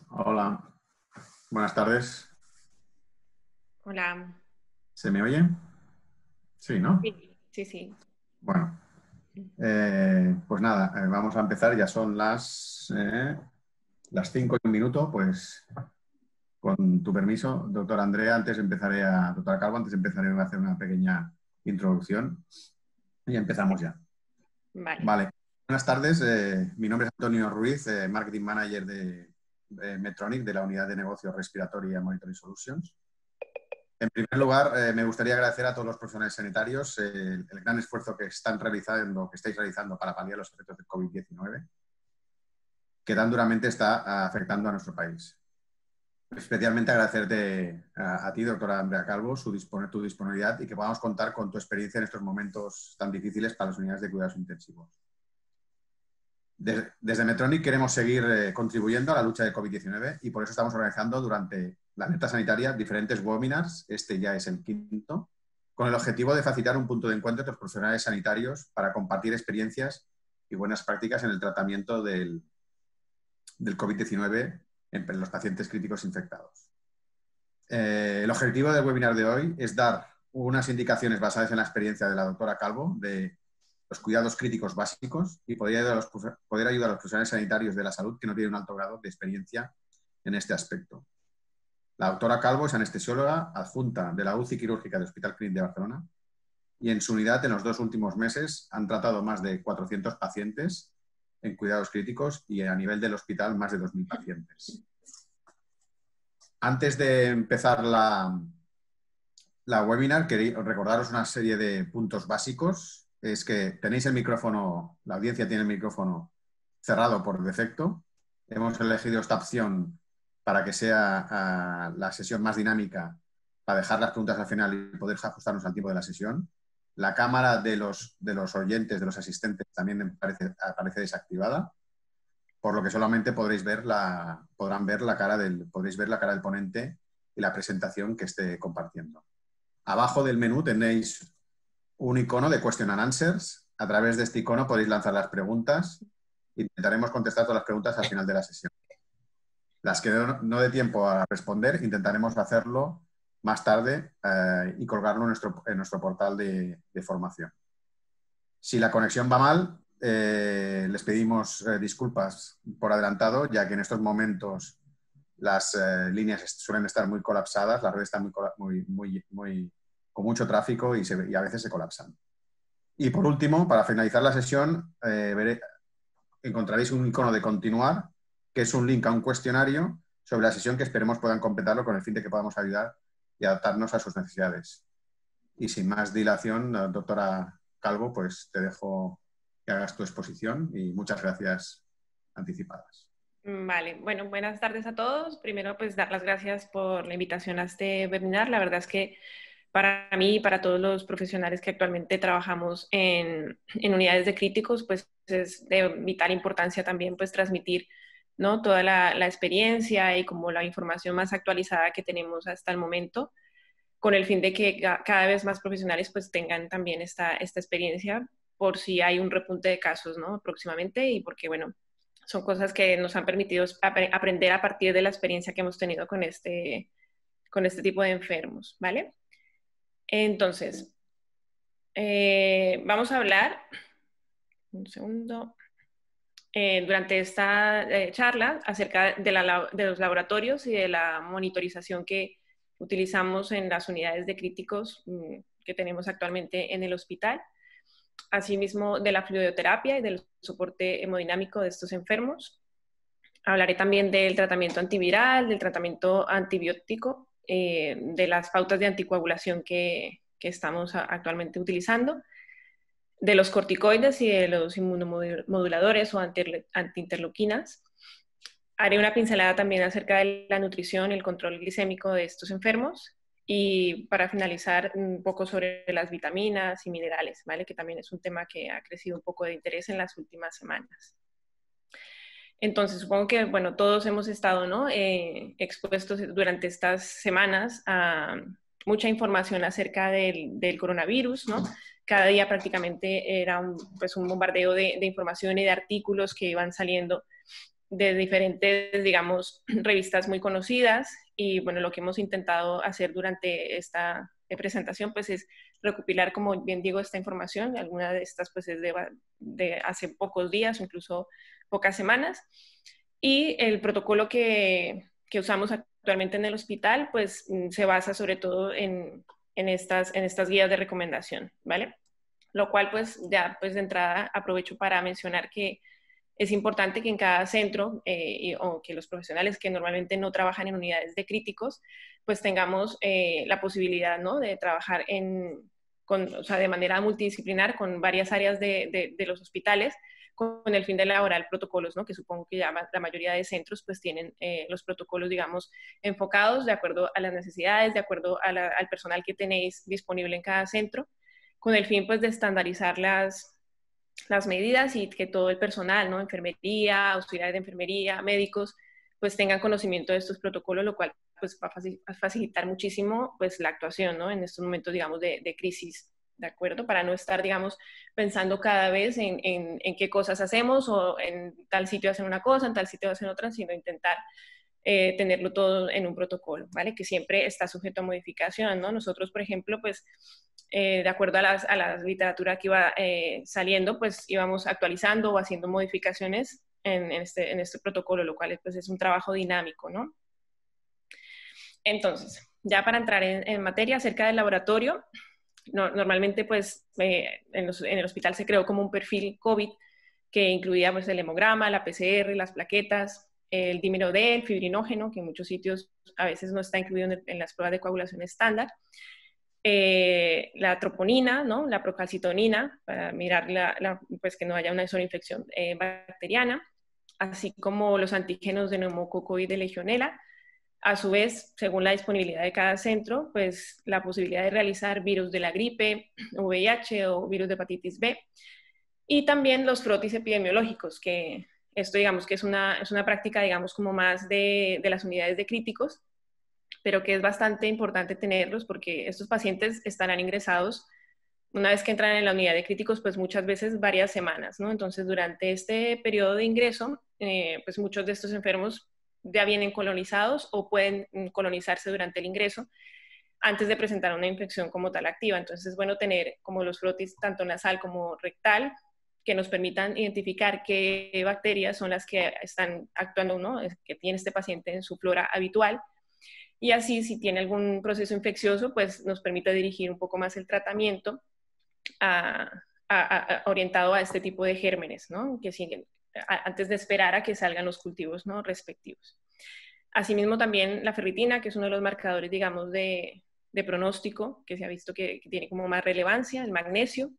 Hola, buenas tardes. Hola. ¿Se me oye? Sí, ¿no? Sí, sí, sí. Bueno, pues nada, vamos a empezar. Ya son las 5:01, pues con tu permiso, doctora Andrea, doctora Calvo, antes empezaré a hacer una pequeña introducción y empezamos ya. Vale. Vale, buenas tardes. Mi nombre es Antonio Ruiz, Marketing Manager de Medtronic, de la Unidad de Negocios Respiratory and Monitoring Solutions. En primer lugar, me gustaría agradecer a todos los profesionales sanitarios el gran esfuerzo que estáis realizando para paliar los efectos del COVID-19, que tan duramente está afectando a nuestro país. Especialmente agradecerte a ti, doctora Andrea Calvo, tu disponibilidad y que podamos contar con tu experiencia en estos momentos tan difíciles para las unidades de cuidados intensivos. Desde Medtronic queremos seguir contribuyendo a la lucha de COVID-19 y por eso estamos organizando durante la alerta sanitaria diferentes webinars, este ya es el quinto, con el objetivo de facilitar un punto de encuentro entre los profesionales sanitarios para compartir experiencias y buenas prácticas en el tratamiento del COVID-19 en los pacientes críticos infectados. El objetivo del webinar de hoy es dar unas indicaciones basadas en la experiencia de la doctora Calvo de los cuidados críticos básicos y poder ayudar a los profesionales sanitarios de la salud que no tienen un alto grado de experiencia en este aspecto. La doctora Calvo es anestesióloga adjunta de la UCI quirúrgica del Hospital Clínic de Barcelona y en su unidad en los 2 últimos meses han tratado más de 400 pacientes en cuidados críticos y a nivel del hospital más de 2.000 pacientes. Antes de empezar la webinar, quería recordaros una serie de puntos básicos. Es que tenéis el micrófono, la audiencia tiene el micrófono cerrado por defecto. Hemos elegido esta opción para que sea la sesión más dinámica, para dejar las preguntas al final y poder ajustarnos al tiempo de la sesión. La cámara de los oyentes, de los asistentes, también aparece desactivada, por lo que solamente podréis ver podréis ver la cara del ponente y la presentación que esté compartiendo. Abajo del menú tenéis un icono de Question and Answers. A través de este icono podéis lanzar las preguntas. Intentaremos contestar todas las preguntas al final de la sesión. Las que no dé tiempo a responder, intentaremos hacerlo más tarde y colgarlo en nuestro portal de formación. Si la conexión va mal, les pedimos disculpas por adelantado, ya que en estos momentos las líneas suelen estar muy colapsadas, las redes están con mucho tráfico y a veces se colapsan. Y por último, para finalizar la sesión, encontraréis un icono de continuar, que es un link a un cuestionario sobre la sesión que esperemos puedan completarlo con el fin de que podamos ayudar y adaptarnos a sus necesidades. Y sin más dilación, doctora Calvo, pues te dejo que hagas tu exposición y muchas gracias anticipadas. Vale, bueno, buenas tardes a todos. Primero, pues dar las gracias por la invitación a este webinar. La verdad es que para mí y para todos los profesionales que actualmente trabajamos en unidades de críticos, pues es de vital importancia también pues transmitir, ¿no?, toda la experiencia y como la información más actualizada que tenemos hasta el momento, con el fin de que cada vez más profesionales pues tengan también esta experiencia por si hay un repunte de casos, ¿no?, próximamente, y porque, bueno, son cosas que nos han permitido aprender a partir de la experiencia que hemos tenido con este tipo de enfermos, ¿vale? Entonces, vamos a hablar, un segundo, durante esta charla acerca de los laboratorios y de la monitorización que utilizamos en las unidades de críticos que tenemos actualmente en el hospital, asimismo de la fluidoterapia y del soporte hemodinámico de estos enfermos. Hablaré también del tratamiento antiviral, del tratamiento antibiótico, de las pautas de anticoagulación que estamos actualmente utilizando, de los corticoides y de los inmunomoduladores o antiinterleuquinas. Haré una pincelada también acerca de la nutrición y el control glicémico de estos enfermos. Y para finalizar, un poco sobre las vitaminas y minerales, ¿vale?, que también es un tema que ha crecido un poco de interés en las últimas semanas. Entonces, supongo que, bueno, todos hemos estado, ¿no?, expuestos durante estas semanas a mucha información acerca del coronavirus, ¿no? Cada día prácticamente era pues un bombardeo de información y de artículos que iban saliendo de diferentes, digamos, revistas muy conocidas. Y bueno, lo que hemos intentado hacer durante esta presentación pues es recopilar, como bien digo, esta información. Alguna de estas pues es de hace pocos días o incluso pocas semanas. Y el protocolo que usamos actualmente en el hospital pues se basa sobre todo en estas guías de recomendación, ¿vale? Lo cual pues ya pues de entrada aprovecho para mencionar que es importante que en cada centro o que los profesionales que normalmente no trabajan en unidades de críticos, pues tengamos la posibilidad, ¿no?, de trabajar o sea, de manera multidisciplinar con varias áreas de los hospitales, con el fin de elaborar protocolos, ¿no?, que supongo que ya la mayoría de centros pues tienen los protocolos, digamos, enfocados de acuerdo a las necesidades, de acuerdo al personal que tenéis disponible en cada centro, con el fin pues de estandarizar las medidas y que todo el personal, ¿no?, enfermería, auxiliares de enfermería, médicos, pues tengan conocimiento de estos protocolos, lo cual pues va a facilitar muchísimo pues la actuación, ¿no?, en estos momentos, digamos, de crisis, ¿de acuerdo? Para no estar, digamos, pensando cada vez en qué cosas hacemos, o en tal sitio hacen una cosa, en tal sitio hacen otra, sino intentar tenerlo todo en un protocolo, ¿vale? Que siempre está sujeto a modificación, ¿no? Nosotros, por ejemplo, pues, de acuerdo a la literatura que iba saliendo, pues íbamos actualizando o haciendo modificaciones en este protocolo, lo cual pues, es un trabajo dinámico, ¿no? Entonces, ya para entrar en materia acerca del laboratorio, normalmente pues en el hospital se creó como un perfil COVID que incluía pues el hemograma, la PCR, las plaquetas, el dímero D, el fibrinógeno, que en muchos sitios a veces no está incluido en las pruebas de coagulación estándar, la troponina, ¿no?, la procalcitonina, para mirar pues que no haya una sobreinfección bacteriana, así como los antígenos de neumococo y de legionela. A su vez, según la disponibilidad de cada centro, pues la posibilidad de realizar virus de la gripe, VIH o virus de hepatitis B, y también los frotis epidemiológicos, que esto digamos que es una práctica, digamos, como más de las unidades de críticos, pero que es bastante importante tenerlos porque estos pacientes estarán ingresados una vez que entran en la unidad de críticos, pues muchas veces varias semanas, ¿no? Entonces, durante este periodo de ingreso, pues muchos de estos enfermos ya vienen colonizados o pueden colonizarse durante el ingreso antes de presentar una infección como tal activa. Entonces, es bueno tener como los frotis tanto nasal como rectal que nos permitan identificar qué bacterias son las que están actuando, ¿no?, que tiene este paciente en su flora habitual. Y así, si tiene algún proceso infeccioso, pues nos permite dirigir un poco más el tratamiento orientado a este tipo de gérmenes, ¿no?, que siguen antes de esperar a que salgan los cultivos, ¿no?, respectivos. Asimismo, también la ferritina, que es uno de los marcadores, digamos, de pronóstico, que se ha visto que tiene como más relevancia, el magnesio,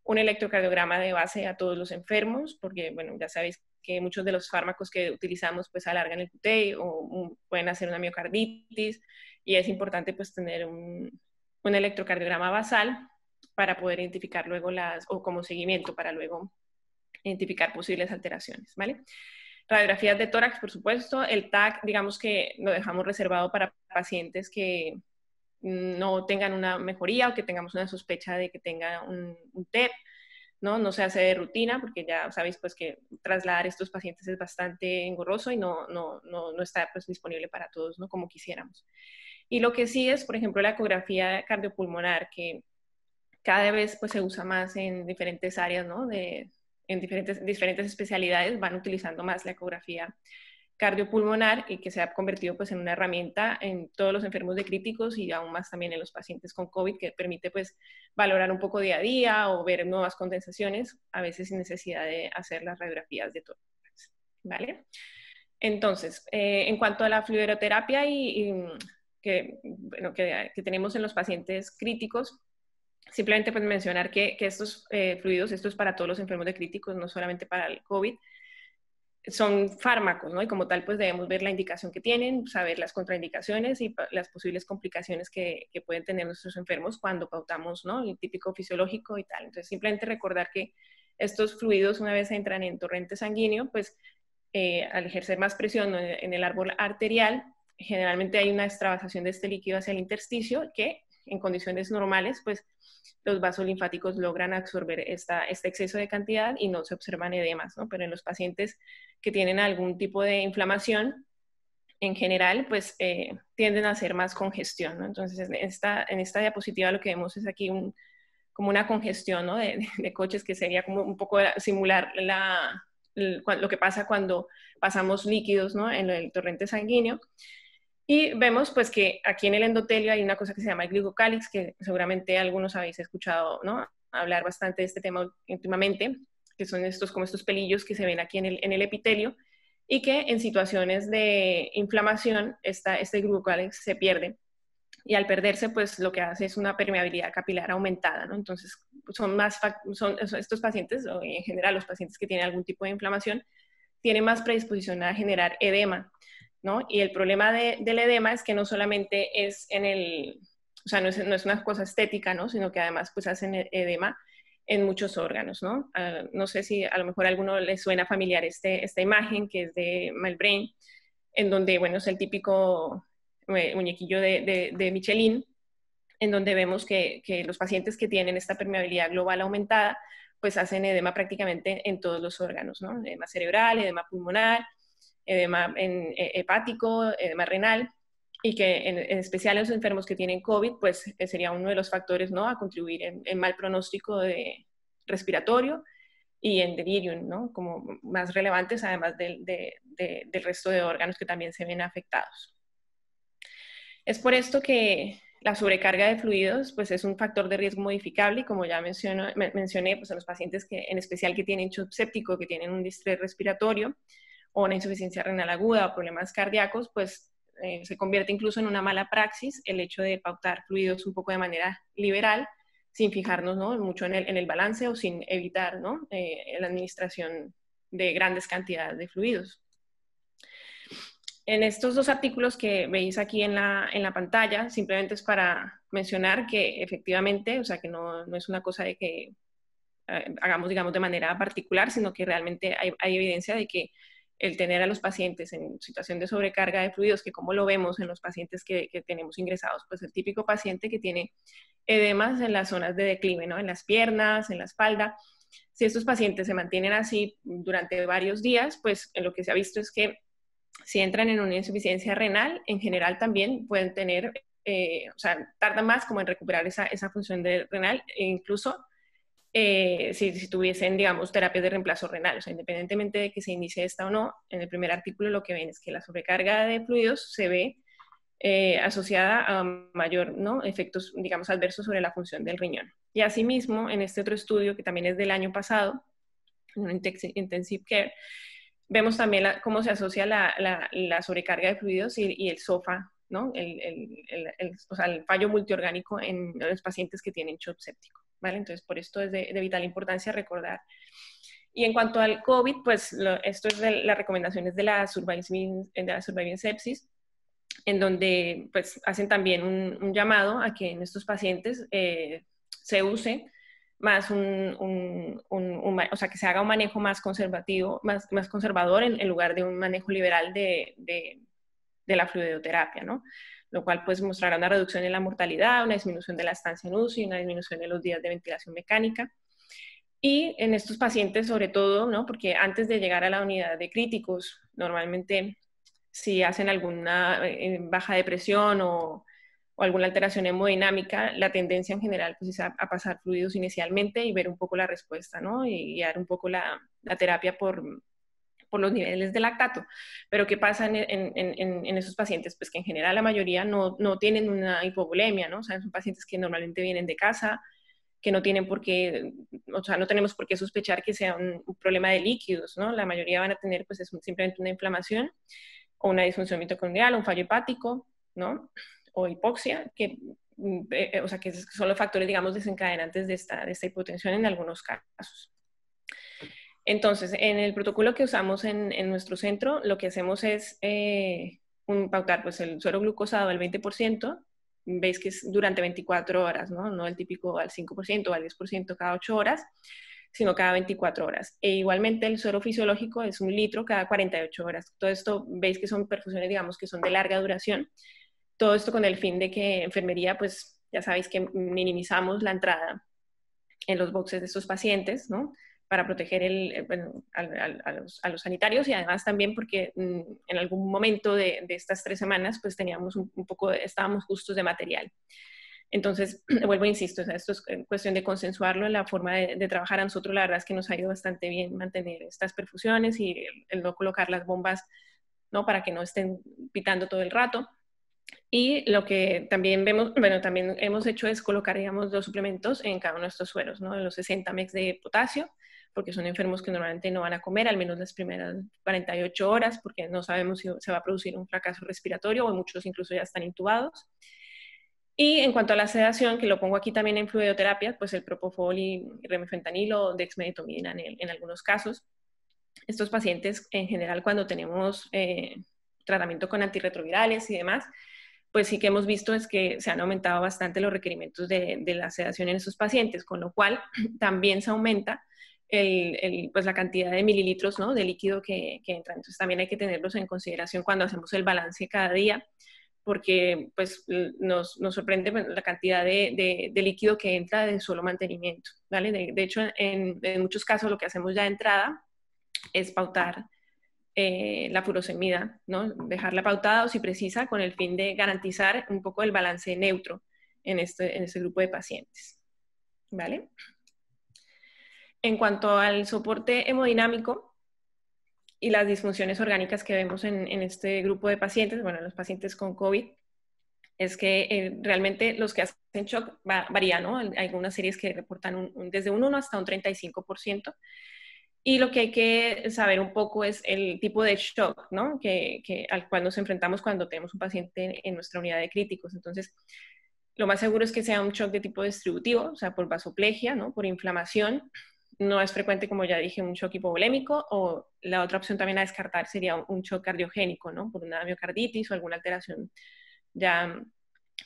un electrocardiograma de base a todos los enfermos, porque, bueno, ya sabéis que muchos de los fármacos que utilizamos pues alargan el QT o pueden hacer una miocarditis, y es importante pues tener un electrocardiograma basal para poder identificar luego o como seguimiento para luego identificar posibles alteraciones, ¿vale? Radiografías de tórax, por supuesto. El TAC, digamos que lo dejamos reservado para pacientes que no tengan una mejoría o que tengamos una sospecha de que tenga un TEP, ¿no? No se hace de rutina porque ya sabéis pues que trasladar estos pacientes es bastante engorroso y no está pues disponible para todos, ¿no?, como quisiéramos. Y lo que sí es, por ejemplo, la ecografía cardiopulmonar, que cada vez pues se usa más en diferentes áreas, ¿no?, en diferentes especialidades van utilizando más la ecografía cardiopulmonar, y que se ha convertido pues en una herramienta en todos los enfermos de críticos y aún más también en los pacientes con COVID, que permite pues valorar un poco día a día o ver nuevas condensaciones, a veces sin necesidad de hacer las radiografías de tórax, ¿vale? Entonces, en cuanto a la fluidoterapia que tenemos en los pacientes críticos, simplemente pues mencionar que estos fluidos, esto es para todos los enfermos de críticos, no solamente para el COVID, son fármacos, ¿no? Y como tal, pues debemos ver la indicación que tienen, saber las contraindicaciones y las posibles complicaciones que pueden tener nuestros enfermos cuando pautamos, ¿no?, el típico fisiológico y tal. Entonces, simplemente recordar que estos fluidos, una vez entran en torrente sanguíneo, pues al ejercer más presión en el árbol arterial, generalmente hay una extravasación de este líquido hacia el intersticio que en condiciones normales, pues los vasos linfáticos logran absorber este exceso de cantidad y no se observan edemas, ¿no? Pero en los pacientes que tienen algún tipo de inflamación, en general, pues tienden a hacer más congestión, ¿no? Entonces, en esta diapositiva lo que vemos es aquí como una congestión, ¿no? de coches, que sería como un poco simular lo que pasa cuando pasamos líquidos, ¿no? En el torrente sanguíneo. Y vemos pues que aquí en el endotelio hay una cosa que se llama el glicocálix, que seguramente algunos habéis escuchado, ¿no? Hablar bastante de este tema últimamente, que son como estos pelillos que se ven aquí en el epitelio, y que en situaciones de inflamación este glucocálix se pierde. Y al perderse, pues lo que hace es una permeabilidad capilar aumentada, ¿no? Entonces, estos pacientes, o en general los pacientes que tienen algún tipo de inflamación, tienen más predisposición a generar edema, ¿no? Y el problema del edema es que no solamente es o sea, no es una cosa estética, ¿no? Sino que además pues hacen edema en muchos órganos, ¿no? No sé si a lo mejor a alguno le suena familiar esta imagen que es de Malbranche, en donde, bueno, es el típico muñequillo de Michelin, en donde vemos que los pacientes que tienen esta permeabilidad global aumentada, pues hacen edema prácticamente en todos los órganos, ¿no? Edema cerebral, edema pulmonar, edema hepático, edema renal, y que en especial en los enfermos que tienen COVID, pues sería uno de los factores, ¿no? A contribuir en mal pronóstico respiratorio y en delirium, ¿no? Como más relevantes, además del resto de órganos que también se ven afectados. Es por esto que la sobrecarga de fluidos pues es un factor de riesgo modificable, y como ya mencioné, pues en los pacientes en especial que tienen shock séptico, que tienen un distrés respiratorio o una insuficiencia renal aguda o problemas cardíacos, pues se convierte incluso en una mala praxis el hecho de pautar fluidos un poco de manera liberal, sin fijarnos, ¿no? mucho en el balance, o sin evitar, ¿no? La administración de grandes cantidades de fluidos. En estos dos artículos que veis aquí en la pantalla, simplemente es para mencionar que efectivamente, o sea, que no es una cosa de que hagamos, digamos, de manera particular, sino que realmente hay evidencia de que el tener a los pacientes en situación de sobrecarga de fluidos, que como lo vemos en los pacientes que tenemos ingresados, pues el típico paciente que tiene edemas en las zonas de declive, ¿no? En las piernas, en la espalda. Si estos pacientes se mantienen así durante varios días, pues lo que se ha visto es que si entran en una insuficiencia renal, en general también pueden tener, o sea, tardan más como en recuperar esa función renal, e incluso si tuviesen, digamos, terapias de reemplazo renal. O sea, independientemente de que se inicie esta o no, en el primer artículo lo que ven es que la sobrecarga de fluidos se ve asociada a mayor, ¿no? efectos, digamos, adversos sobre la función del riñón. Y asimismo, en este otro estudio, que también es del año pasado, en Intensive Care, vemos también cómo se asocia la sobrecarga de fluidos y el SOFA, ¿no? O sea, el fallo multiorgánico en los pacientes que tienen shock séptico, ¿vale? Entonces, por esto es de vital importancia recordar. Y en cuanto al COVID, pues esto es de las recomendaciones de la Surviving Sepsis, en donde pues hacen también un llamado a que en estos pacientes se use más o sea, que se haga un manejo más conservativo, más conservador en lugar de un manejo liberal de la fluidoterapia, ¿no? Lo cual pues mostrará una reducción en la mortalidad, una disminución de la estancia en UCI, una disminución en los días de ventilación mecánica. Y en estos pacientes sobre todo, ¿no? Porque antes de llegar a la unidad de críticos, normalmente si hacen alguna baja de presión o alguna alteración hemodinámica, la tendencia en general pues, es a pasar fluidos inicialmente y ver un poco la respuesta, ¿no? Y guiar un poco la terapia por los niveles de lactato. Pero ¿qué pasa en esos pacientes? Pues que en general la mayoría no tienen una hipovolemia, ¿no? O sea, son pacientes que normalmente vienen de casa, que no tienen por qué, o sea, no tenemos por qué sospechar que sea un problema de líquidos, ¿no? La mayoría van a tener pues simplemente una inflamación o una disfunción mitocondrial, un fallo hepático, ¿no? O hipoxia, o sea, que son los factores, digamos, desencadenantes de esta hipotensión en algunos casos. Entonces, en el protocolo que usamos en nuestro centro, lo que hacemos es pautar pues, el suero glucosado al 20%, veis que es durante 24 horas, ¿no? No el típico al 5% o al 10% cada 8 horas, sino cada 24 horas. E igualmente el suero fisiológico es 1 litro cada 48 horas. Todo esto veis que son perfusiones, digamos, que son de larga duración. Todo esto con el fin de que enfermería pues Ya sabéis que minimizamos la entrada en los boxes de estos pacientes, ¿no? Para proteger bueno, a los sanitarios y además también porque en algún momento de estas 3 semanas pues teníamos un poco, estábamos justos de material. Entonces, vuelvo, insisto, o sea, esto es cuestión de consensuarlo en la forma de trabajar. A nosotros la verdad es que nos ha ido bastante bien mantener estas perfusiones y el no colocar las bombas, ¿no? Para que no estén pitando todo el rato. Y lo que también vemos, bueno, también hemos hecho es colocar, digamos, los suplementos en cada uno de estos sueros, ¿no? En los 60 mg de potasio, porque son enfermos que normalmente no van a comer, al menos las primeras 48 horas, porque no sabemos si se va a producir un fracaso respiratorio o muchos incluso ya están intubados. Y en cuanto a la sedación, que lo pongo aquí también en fluidoterapia, pues el propofol y remifentanil o dexmedetomidina en algunos casos. Estos pacientes, en general, cuando tenemos tratamiento con antirretrovirales y demás, pues sí que hemos visto es que se han aumentado bastante los requerimientos de la sedación en esos pacientes, con lo cual también se aumenta pues la cantidad de mililitros, ¿no? De líquido que entra. Entonces también hay que tenerlos en consideración cuando hacemos el balance cada día, porque pues nos sorprende la cantidad de líquido que entra de solo mantenimiento, ¿vale? De hecho, en muchos casos lo que hacemos ya de entrada es pautar la furosemida, ¿no? Dejarla pautada o si precisa con el fin de garantizar un poco el balance neutro en este grupo de pacientes, ¿vale? En cuanto al soporte hemodinámico y las disfunciones orgánicas que vemos en este grupo de pacientes, bueno, los pacientes con COVID, es que realmente los que hacen shock varían, ¿no? Hay algunas series que reportan desde un 1 hasta un 35%. Y lo que hay que saber un poco es el tipo de shock, ¿no? Al cual nos enfrentamos cuando tenemos un paciente en nuestra unidad de críticos. Entonces, lo más seguro es que sea un shock de tipo distributivo, o sea, por vasoplegia, ¿no? Por inflamación. No es frecuente, como ya dije, un shock hipovolémico, o la otra opción también a descartar sería un shock cardiogénico, ¿no? Por una miocarditis o alguna alteración ya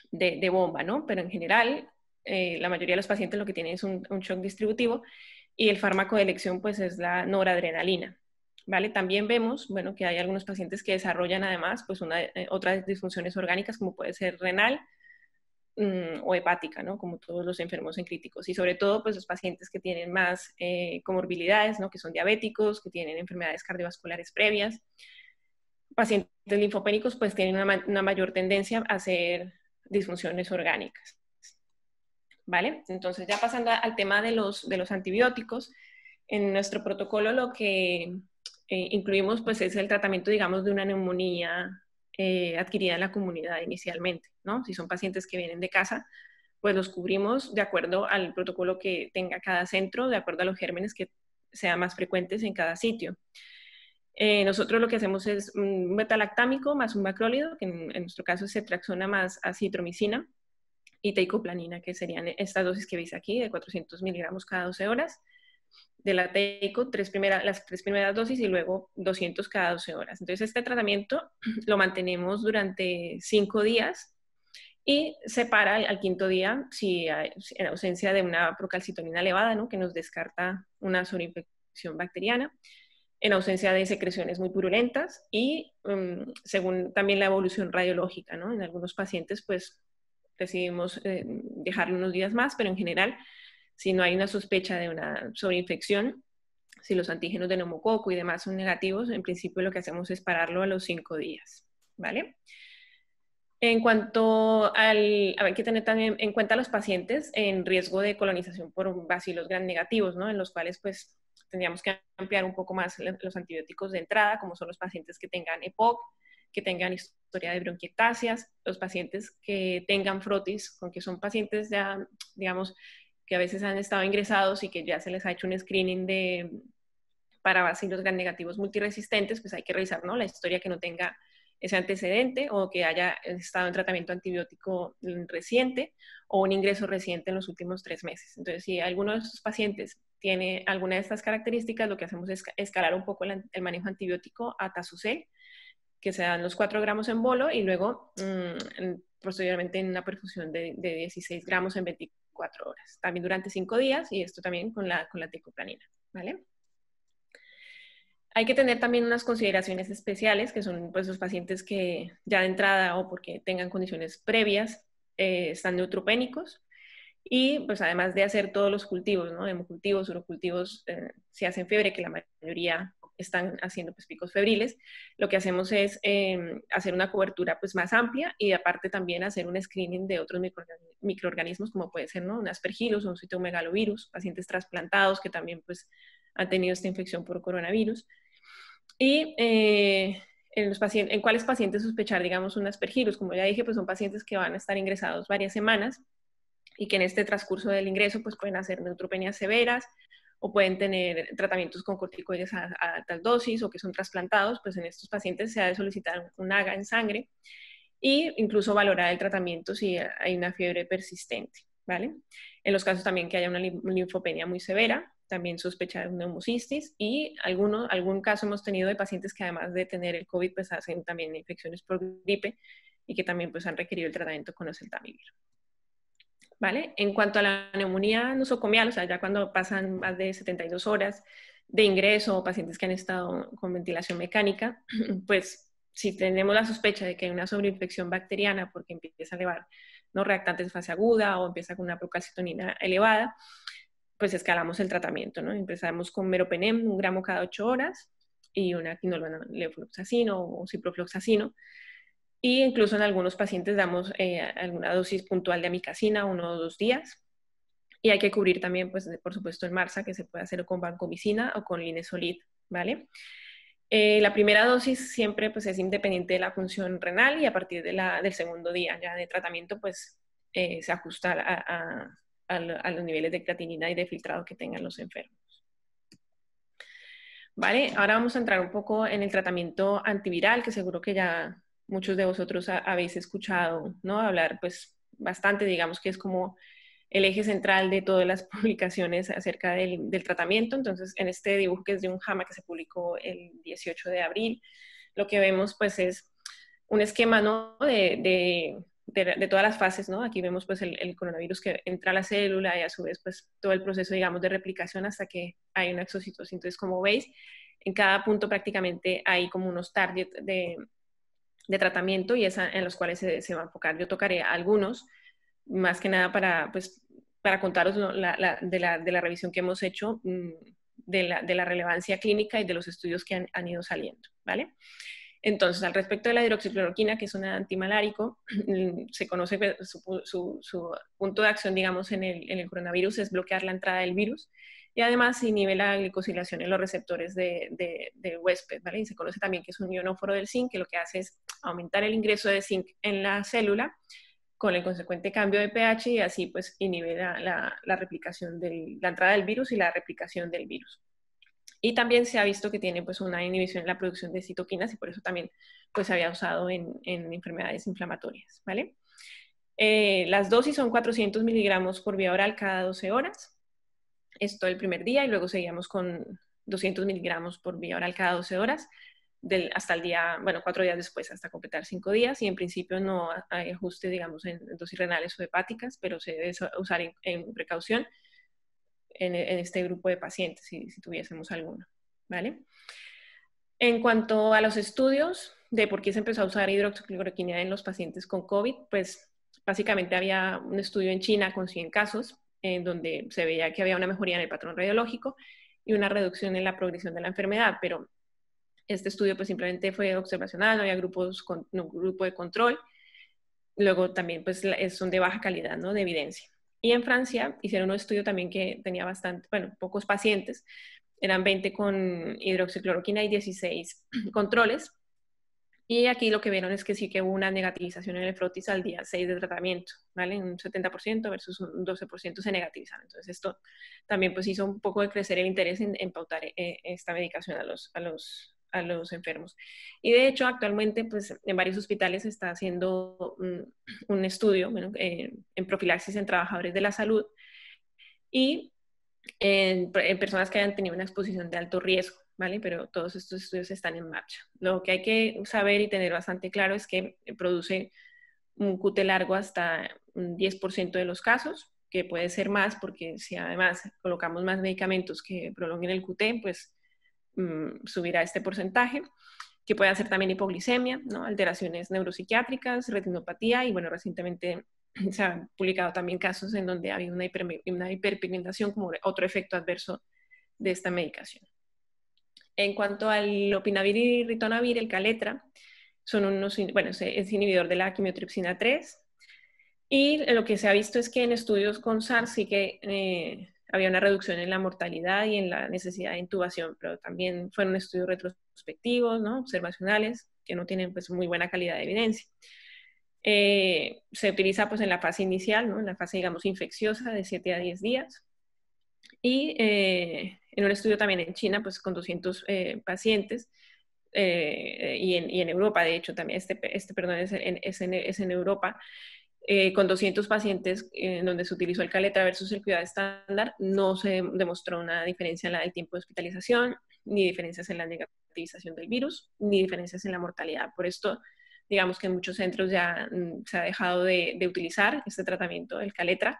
de bomba, ¿no? Pero en general, la mayoría de los pacientes lo que tienen es un shock distributivo y el fármaco de elección pues es la noradrenalina, ¿vale? También vemos, bueno, que hay algunos pacientes que desarrollan además pues otras disfunciones orgánicas como puede ser renal o hepática, ¿no? Como todos los enfermos en críticos y sobre todo pues los pacientes que tienen más comorbilidades, ¿no? Que son diabéticos, que tienen enfermedades cardiovasculares previas. Pacientes linfopénicos pues tienen una mayor tendencia a hacer disfunciones orgánicas. ¿Vale? Entonces, ya pasando al tema de los antibióticos, en nuestro protocolo lo que incluimos pues es el tratamiento, digamos, de una neumonía adquirida en la comunidad inicialmente, ¿no? Si son pacientes que vienen de casa, pues los cubrimos de acuerdo al protocolo que tenga cada centro, de acuerdo a los gérmenes que sean más frecuentes en cada sitio. Nosotros lo que hacemos es un betalactámico más un macrólido, que en nuestro caso es cetraxona más acitromicina, y teicoplanina, que serían estas dosis que veis aquí, de 400 miligramos cada 12 horas. De la teico, las 3 primeras dosis y luego 200 cada 12 horas. Entonces, este tratamiento lo mantenemos durante 5 días y se para al 5.º día si en ausencia de una procalcitonina elevada, ¿no? Que nos descarta una sobreinfección bacteriana, en ausencia de secreciones muy purulentas y según también la evolución radiológica, ¿no? En algunos pacientes, pues, decidimos dejarlo unos días más, pero en general, si no hay una sospecha de una sobreinfección, si los antígenos de neumococo y demás son negativos, en principio lo que hacemos es pararlo a los 5 días, ¿vale? En cuanto hay que tener también en cuenta a los pacientes en riesgo de colonización por bacilos gram negativos, ¿no? En los cuales, pues, tendríamos que ampliar un poco más los antibióticos de entrada, como son los pacientes que tengan EPOC, que tengan historia de bronquiectasias, los pacientes que tengan frotis, con que son pacientes ya, digamos, que a veces han estado ingresados y que ya se les ha hecho un screening para bacilos gram negativos multiresistentes, pues hay que revisar, ¿no? La historia que no tenga ese antecedente o que haya estado en tratamiento antibiótico reciente o un ingreso reciente en los últimos 3 meses. Entonces, si alguno de estos pacientes tiene alguna de estas características, lo que hacemos es escalar un poco el manejo antibiótico a Tazucel, que se dan los 4 gramos en bolo y luego posteriormente en una perfusión de 16 gramos en 24 horas. También durante 5 días y esto también con la tecoplanina, ¿vale? Hay que tener también unas consideraciones especiales, que son pues los pacientes que ya de entrada o porque tengan condiciones previas están neutropénicos. Y pues además de hacer todos los cultivos, ¿no? Hemocultivos, urocultivos, si hacen fiebre, que la mayoría están haciendo pues, picos febriles, lo que hacemos es hacer una cobertura pues, más amplia y aparte también hacer un screening de otros microorganismos como puede ser, ¿no? Un aspergillus o un citomegalovirus, pacientes trasplantados que también pues, han tenido esta infección por coronavirus. Y en cuáles pacientes sospechar, digamos, un aspergillus. Como ya dije, pues son pacientes que van a estar ingresados varias semanas y que en este transcurso del ingreso pues pueden hacer neutropenias severas o pueden tener tratamientos con corticoides a altas dosis o que son trasplantados, pues en estos pacientes se ha de solicitar un AGA en sangre e incluso valorar el tratamiento si hay una fiebre persistente, ¿vale? En los casos también que haya una linfopenia muy severa, también sospechar de neumocistis y algún caso hemos tenido de pacientes que además de tener el COVID pues hacen también infecciones por gripe y que también pues han requerido el tratamiento con oseltamivir. ¿Vale? En cuanto a la neumonía nosocomial, o sea, ya cuando pasan más de 72 horas de ingreso o pacientes que han estado con ventilación mecánica, pues si tenemos la sospecha de que hay una sobreinfección bacteriana porque empieza a elevar ¿no? reactantes en fase aguda o empieza con una procalcitonina elevada, pues escalamos el tratamiento, ¿no? Empezamos con meropenem, 1 gramo cada 8 horas y una quinolona levofloxacino o ciprofloxacino. Y incluso en algunos pacientes damos alguna dosis puntual de amicacina, 1 o 2 días. Y hay que cubrir también, pues, por supuesto, el MARSA, que se puede hacer con vancomicina o con linezolid, ¿vale? La primera dosis siempre pues, es independiente de la función renal y a partir del segundo día ya de tratamiento, pues, se ajusta a los niveles de creatinina y de filtrado que tengan los enfermos. ¿Vale? Ahora vamos a entrar un poco en el tratamiento antiviral, que seguro que ya muchos de vosotros habéis escuchado, ¿no? Hablar pues bastante, digamos que es como el eje central de todas las publicaciones acerca del tratamiento. Entonces, en este dibujo que es de un JAMA que se publicó el 18 de abril, lo que vemos pues es un esquema, ¿no? de todas las fases, ¿no? Aquí vemos pues el coronavirus que entra a la célula y a su vez pues todo el proceso, digamos, de replicación hasta que hay una exocitosis. Entonces, como veis, en cada punto prácticamente hay como unos targets de tratamiento y en los cuales se va a enfocar. Yo tocaré algunos, más que nada para contaros ¿no? de la revisión que hemos hecho de la relevancia clínica y de los estudios que han ido saliendo, ¿vale? Entonces, al respecto de la hidroxicloroquina, que es un antimalárico, se conoce que su punto de acción, digamos, en el coronavirus es bloquear la entrada del virus y además inhibe la glicosilación en los receptores del huésped, ¿vale? Y se conoce también que es un ionóforo del zinc, que lo que hace es aumentar el ingreso de zinc en la célula con el consecuente cambio de pH y así pues inhibe la replicación la entrada del virus y la replicación del virus. Y también se ha visto que tiene pues una inhibición en la producción de citoquinas y por eso también pues se había usado en enfermedades inflamatorias, ¿vale? Las dosis son 400 miligramos por vía oral cada 12 horas. Esto el primer día y luego seguíamos con 200 miligramos por vía oral cada 12 horas hasta el día, bueno, 4 días después, hasta completar 5 días. Y en principio no hay ajuste, digamos, en dosis renales o hepáticas, pero se debe usar en precaución en este grupo de pacientes, si tuviésemos alguno, ¿vale? En cuanto a los estudios de por qué se empezó a usar hidroxicloroquina en los pacientes con COVID, pues básicamente había un estudio en China con 100 casos, en donde se veía que había una mejoría en el patrón radiológico y una reducción en la progresión de la enfermedad, pero este estudio pues simplemente fue observacional, no había un grupo de control. Luego también pues son de baja calidad, ¿no? De evidencia. Y en Francia hicieron un estudio también que tenía pocos pacientes, eran 20 con hidroxicloroquina y 16 controles. Y aquí lo que vieron es que sí que hubo una negativización en el frotis al día 6 de tratamiento, ¿vale? Un 70% versus un 12% se negativizaron. Entonces esto también pues hizo un poco de crecer el interés en pautar esta medicación a los enfermos. Y de hecho, actualmente, pues, en varios hospitales se está haciendo un estudio en profilaxis en trabajadores de la salud y en personas que hayan tenido una exposición de alto riesgo, ¿vale? Pero todos estos estudios están en marcha. Lo que hay que saber y tener bastante claro es que produce un QT largo hasta un 10% de los casos, que puede ser más porque si además colocamos más medicamentos que prolonguen el QT, pues subirá este porcentaje, que puede hacer también hipoglicemia, ¿no? Alteraciones neuropsiquiátricas, retinopatía y bueno, recientemente se han publicado también casos en donde ha habido una hiperpigmentación como otro efecto adverso de esta medicación. En cuanto al lopinavir y ritonavir, el Caletra, son bueno, es inhibidor de la quimiotripsina 3, y lo que se ha visto es que en estudios con SARS sí que había una reducción en la mortalidad y en la necesidad de intubación, pero también fueron estudios retrospectivos, ¿no? Observacionales, que no tienen pues muy buena calidad de evidencia. Se utiliza pues en la fase inicial, ¿no? En la fase, digamos, infecciosa de 7 a 10 días. Y en un estudio también en China, pues con 200 pacientes, y en Europa, de hecho, también perdón, es en Europa, con 200 pacientes donde se utilizó el Caletra versus el cuidado estándar, no se demostró una diferencia en el tiempo de hospitalización, ni diferencias en la negativización del virus, ni diferencias en la mortalidad. Por esto, digamos que en muchos centros ya se ha dejado de utilizar este tratamiento, el Caletra,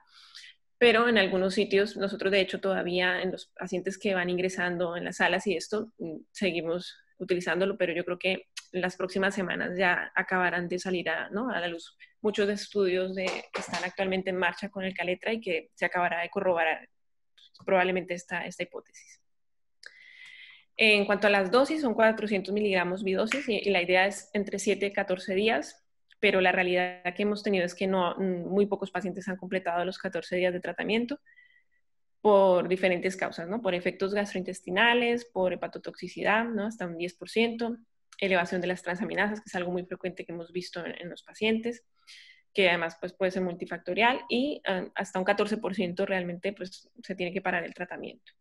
pero en algunos sitios, nosotros de hecho todavía en los pacientes que van ingresando en las salas y esto, seguimos utilizándolo, pero yo creo que en las próximas semanas ya acabarán de salir ¿no? a la luz muchos estudios que están actualmente en marcha con el Caletra y que se acabará de corroborar probablemente esta hipótesis. En cuanto a las dosis, son 400 miligramos bidosis y la idea es entre 7 y 14 días, pero la realidad que hemos tenido es que muy pocos pacientes han completado los 14 días de tratamiento por diferentes causas, ¿no? Por efectos gastrointestinales, por hepatotoxicidad, ¿no? Hasta un 10%, elevación de las transaminasas, que es algo muy frecuente que hemos visto en los pacientes, que además pues, puede ser multifactorial, y hasta un 14% realmente pues, se tiene que parar el tratamiento.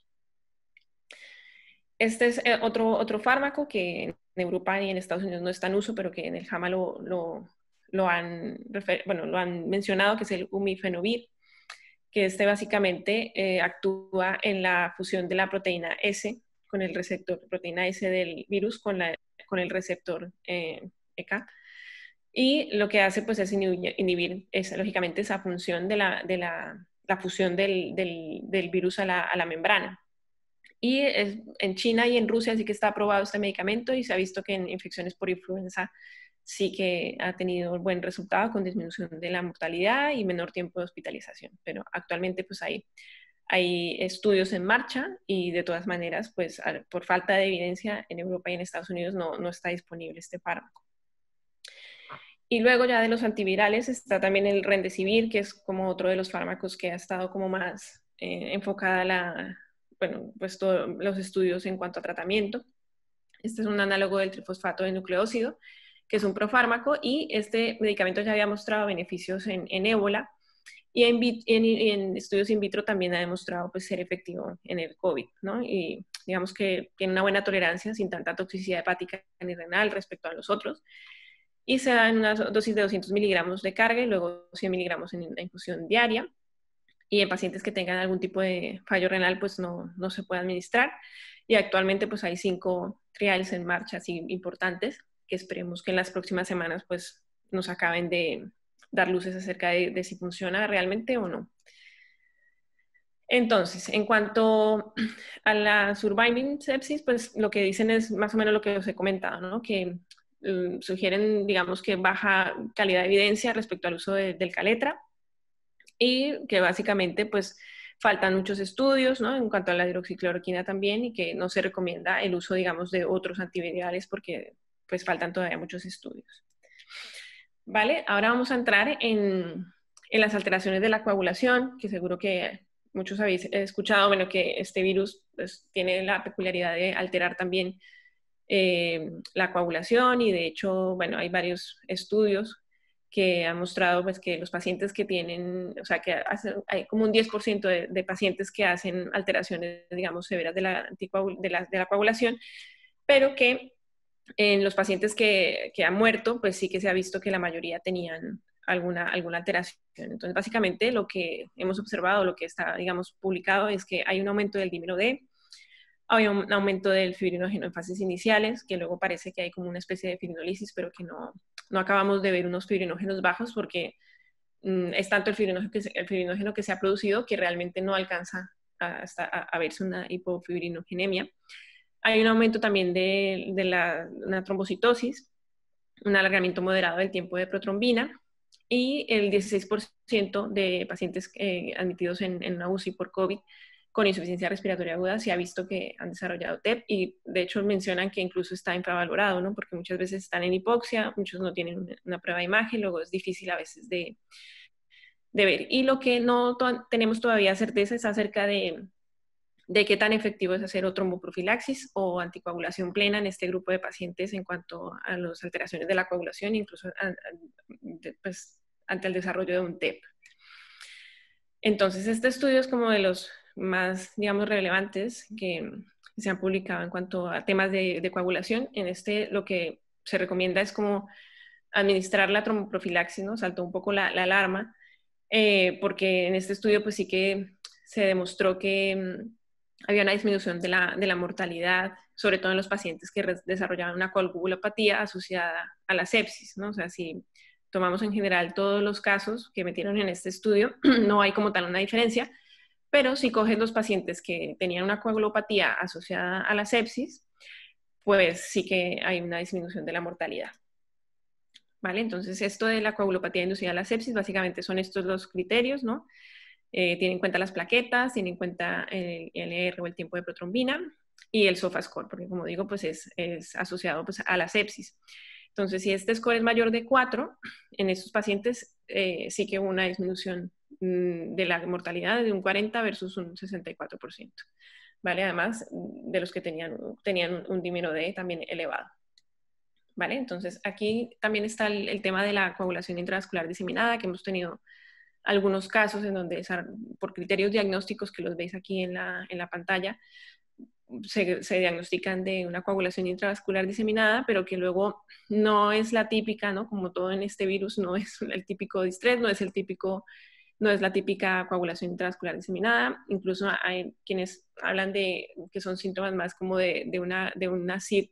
Este es otro fármaco que en Europa y en Estados Unidos no está en uso, pero que en el JAMA lo han mencionado, que es el Umifenovir, que básicamente actúa en la fusión de la proteína S con el receptor, proteína S del virus con el receptor EK. Y lo que hace pues es inhibir lógicamente esa función de la fusión del virus a la membrana. Y en China y en Rusia sí que está aprobado este medicamento y se ha visto que en infecciones por influenza sí que ha tenido un buen resultado con disminución de la mortalidad y menor tiempo de hospitalización. Pero actualmente pues hay estudios en marcha y de todas maneras pues por falta de evidencia en Europa y en Estados Unidos no está disponible este fármaco. Y luego ya de los antivirales está también el Remdesivir, que es como otro de los fármacos que ha estado como más enfocada pues todos los estudios en cuanto a tratamiento. Este es un análogo del trifosfato de nucleócido, que es un profármaco, y este medicamento ya había mostrado beneficios en ébola, y en estudios in vitro también ha demostrado pues, ser efectivo en el COVID, ¿no? Y digamos que tiene una buena tolerancia sin tanta toxicidad hepática ni renal respecto a los otros, y se da en una dosis de 200 miligramos de carga y luego 100 miligramos en la infusión diaria. Y en pacientes que tengan algún tipo de fallo renal, pues no se puede administrar. Y actualmente pues hay 5 trials en marcha así importantes que esperemos que en las próximas semanas pues nos acaben de dar luces acerca de si funciona realmente o no. Entonces, en cuanto a la surviving sepsis, pues lo que dicen es más o menos lo que os he comentado, ¿no? Que sugieren, digamos, que baja calidad de evidencia respecto al uso del Caletra, y que básicamente pues faltan muchos estudios, ¿no? En cuanto a la hidroxicloroquina también, y que no se recomienda el uso, digamos, de otros antivirales porque pues faltan todavía muchos estudios. ¿Vale? Ahora vamos a entrar en las alteraciones de la coagulación, que seguro que muchos habéis escuchado, bueno, que este virus pues, tiene la peculiaridad de alterar también la coagulación, y de hecho, bueno, hay varios estudios que han mostrado pues, que los pacientes que tienen, o sea, que hay como un 10% de pacientes que hacen alteraciones, digamos, severas de la coagulación, pero que en los pacientes que han muerto, pues sí que se ha visto que la mayoría tenían alguna alteración. Entonces, básicamente lo que hemos observado, lo que está, digamos, publicado, es que hay un aumento del dímero D, hay un aumento del fibrinógeno en fases iniciales, que luego parece que hay como una especie de fibrinólisis, pero que no acabamos de ver unos fibrinógenos bajos porque es tanto el fibrinógeno que se ha producido que realmente no alcanza a verse una hipofibrinogénemia. Hay un aumento también de una trombocitosis, un alargamiento moderado del tiempo de protrombina, y el 16% de pacientes admitidos en una UCI por COVID con insuficiencia respiratoria aguda se ha visto que han desarrollado TEP, y de hecho mencionan que incluso está infravalorado, ¿no? Porque muchas veces están en hipoxia, muchos no tienen una prueba de imagen, luego es difícil a veces de ver. Y lo que no tenemos todavía certeza es acerca de qué tan efectivo es hacer o tromboprofilaxis o anticoagulación plena en este grupo de pacientes en cuanto a las alteraciones de la coagulación, incluso pues, ante el desarrollo de un TEP. Entonces, este estudio es como de los más, digamos, relevantes que se han publicado en cuanto a temas de coagulación. En este lo que se recomienda es como administrar la tromboprofilaxis, ¿no? Saltó un poco la alarma, porque en este estudio pues sí que se demostró que había una disminución de la mortalidad, sobre todo en los pacientes que desarrollaban una coagulopatía asociada a la sepsis, ¿no? O sea, si tomamos en general todos los casos que metieron en este estudio, no hay como tal una diferencia, pero si coges los pacientes que tenían una coagulopatía asociada a la sepsis, pues sí que hay una disminución de la mortalidad. ¿Vale? Entonces, esto de la coagulopatía inducida a la sepsis, básicamente son estos los criterios, ¿no? Tiene en cuenta las plaquetas, tiene en cuenta el ILR o el tiempo de protrombina y el SOFA score, porque como digo, pues es asociado pues, a la sepsis. Entonces, si este score es mayor de 4, en estos pacientes sí que hubo una disminución de la mortalidad de un 40 versus un 64%. ¿Vale? Además de los que tenían un dímero D también elevado. ¿Vale? Entonces, aquí también está el tema de la coagulación intravascular diseminada, que hemos tenido algunos casos en donde, por criterios diagnósticos que los veis aquí en la pantalla, se diagnostican de una coagulación intravascular diseminada, pero que luego no es la típica, ¿no? Como todo en este virus, no es el típico distrés, no es la típica coagulación intravascular diseminada. Incluso hay quienes hablan de que son síntomas más como de una CID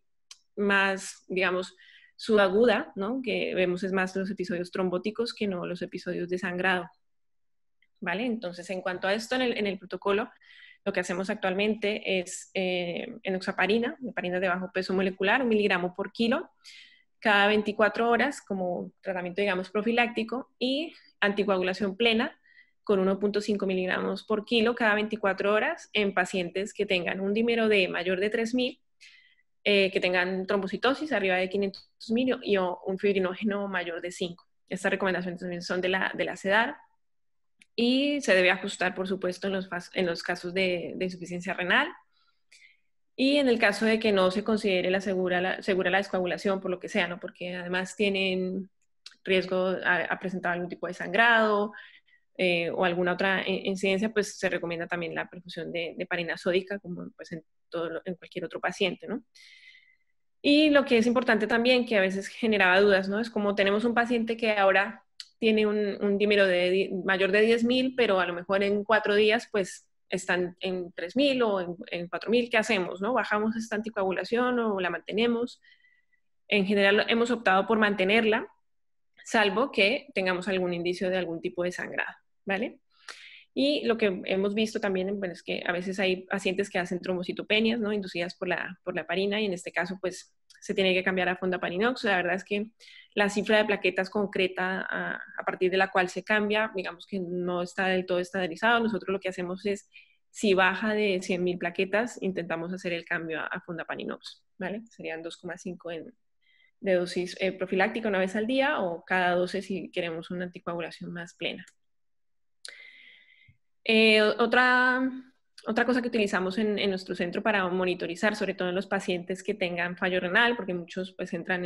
más, digamos, subaguda, ¿no? Que vemos es más los episodios trombóticos que no los episodios de sangrado. ¿Vale? Entonces, en cuanto a esto, en el protocolo, lo que hacemos actualmente es enoxaparina, heparina de bajo peso molecular, 1 miligramo por kilo, cada 24 horas como tratamiento, digamos, profiláctico, y anticoagulación plena con 1.5 miligramos por kilo cada 24 horas en pacientes que tengan un dímero D mayor de 3.000, que tengan trombocitosis arriba de 500.000 y un fibrinógeno mayor de 5. Estas recomendaciones también son de la CEDAR, y se debe ajustar, por supuesto, en los casos de insuficiencia renal. Y en el caso de que no se considere segura la descoagulación, por lo que sea, ¿no? Porque además tienen riesgo a presentar algún tipo de sangrado o alguna otra incidencia, pues se recomienda también la perfusión de heparina sódica, como pues en cualquier otro paciente, ¿no? Y lo que es importante también, que a veces generaba dudas, ¿no? Es como tenemos un paciente que ahora tiene un dímero mayor de 10.000, pero a lo mejor en 4 días, pues están en 3.000 o en 4.000, ¿qué hacemos, no? ¿Bajamos esta anticoagulación o la mantenemos? En general hemos optado por mantenerla, salvo que tengamos algún indicio de algún tipo de sangrado, ¿vale? Y lo que hemos visto también, bueno, es que a veces hay pacientes que hacen trombocitopenias, ¿no? Inducidas por la heparina, y en este caso, pues, se tiene que cambiar a fondaparinux. La verdad es que la cifra de plaquetas concreta a partir de la cual se cambia, digamos que no está del todo estandarizado. Nosotros lo que hacemos es, si baja de 100.000 plaquetas, intentamos hacer el cambio a fondaparinux, ¿vale? Serían 2,5 de dosis profiláctica una vez al día, o cada 12 si queremos una anticoagulación más plena. Otra cosa que utilizamos en nuestro centro para monitorizar, sobre todo en los pacientes que tengan fallo renal, porque muchos pues entran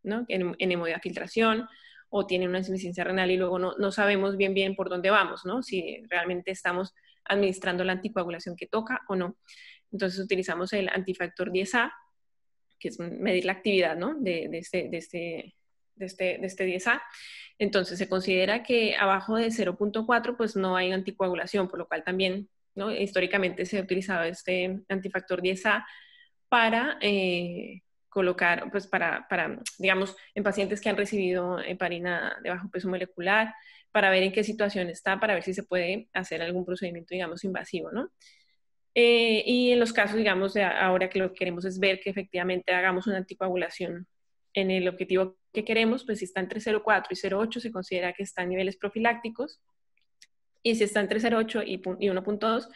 ¿no? en hemodiafiltración o tienen una insuficiencia renal y luego no sabemos bien por dónde vamos, ¿no? Si realmente estamos administrando la anticoagulación que toca o no. Entonces utilizamos el antifactor 10A, que es medir la actividad, ¿no? de este 10A. Entonces se considera que abajo de 0.4 pues no hay anticoagulación, por lo cual también, ¿no? Históricamente se ha utilizado este antifactor 10A para colocar, pues para, digamos, en pacientes que han recibido heparina de bajo peso molecular, para ver en qué situación está, para ver si se puede hacer algún procedimiento, digamos, invasivo, ¿no? Y en los casos, digamos, de ahora que lo que queremos es ver que efectivamente hagamos una anticoagulación en el objetivo que queremos, pues si está entre 0,4 y 0,8 se considera que está en niveles profilácticos, y si está entre 0,8 y 1,2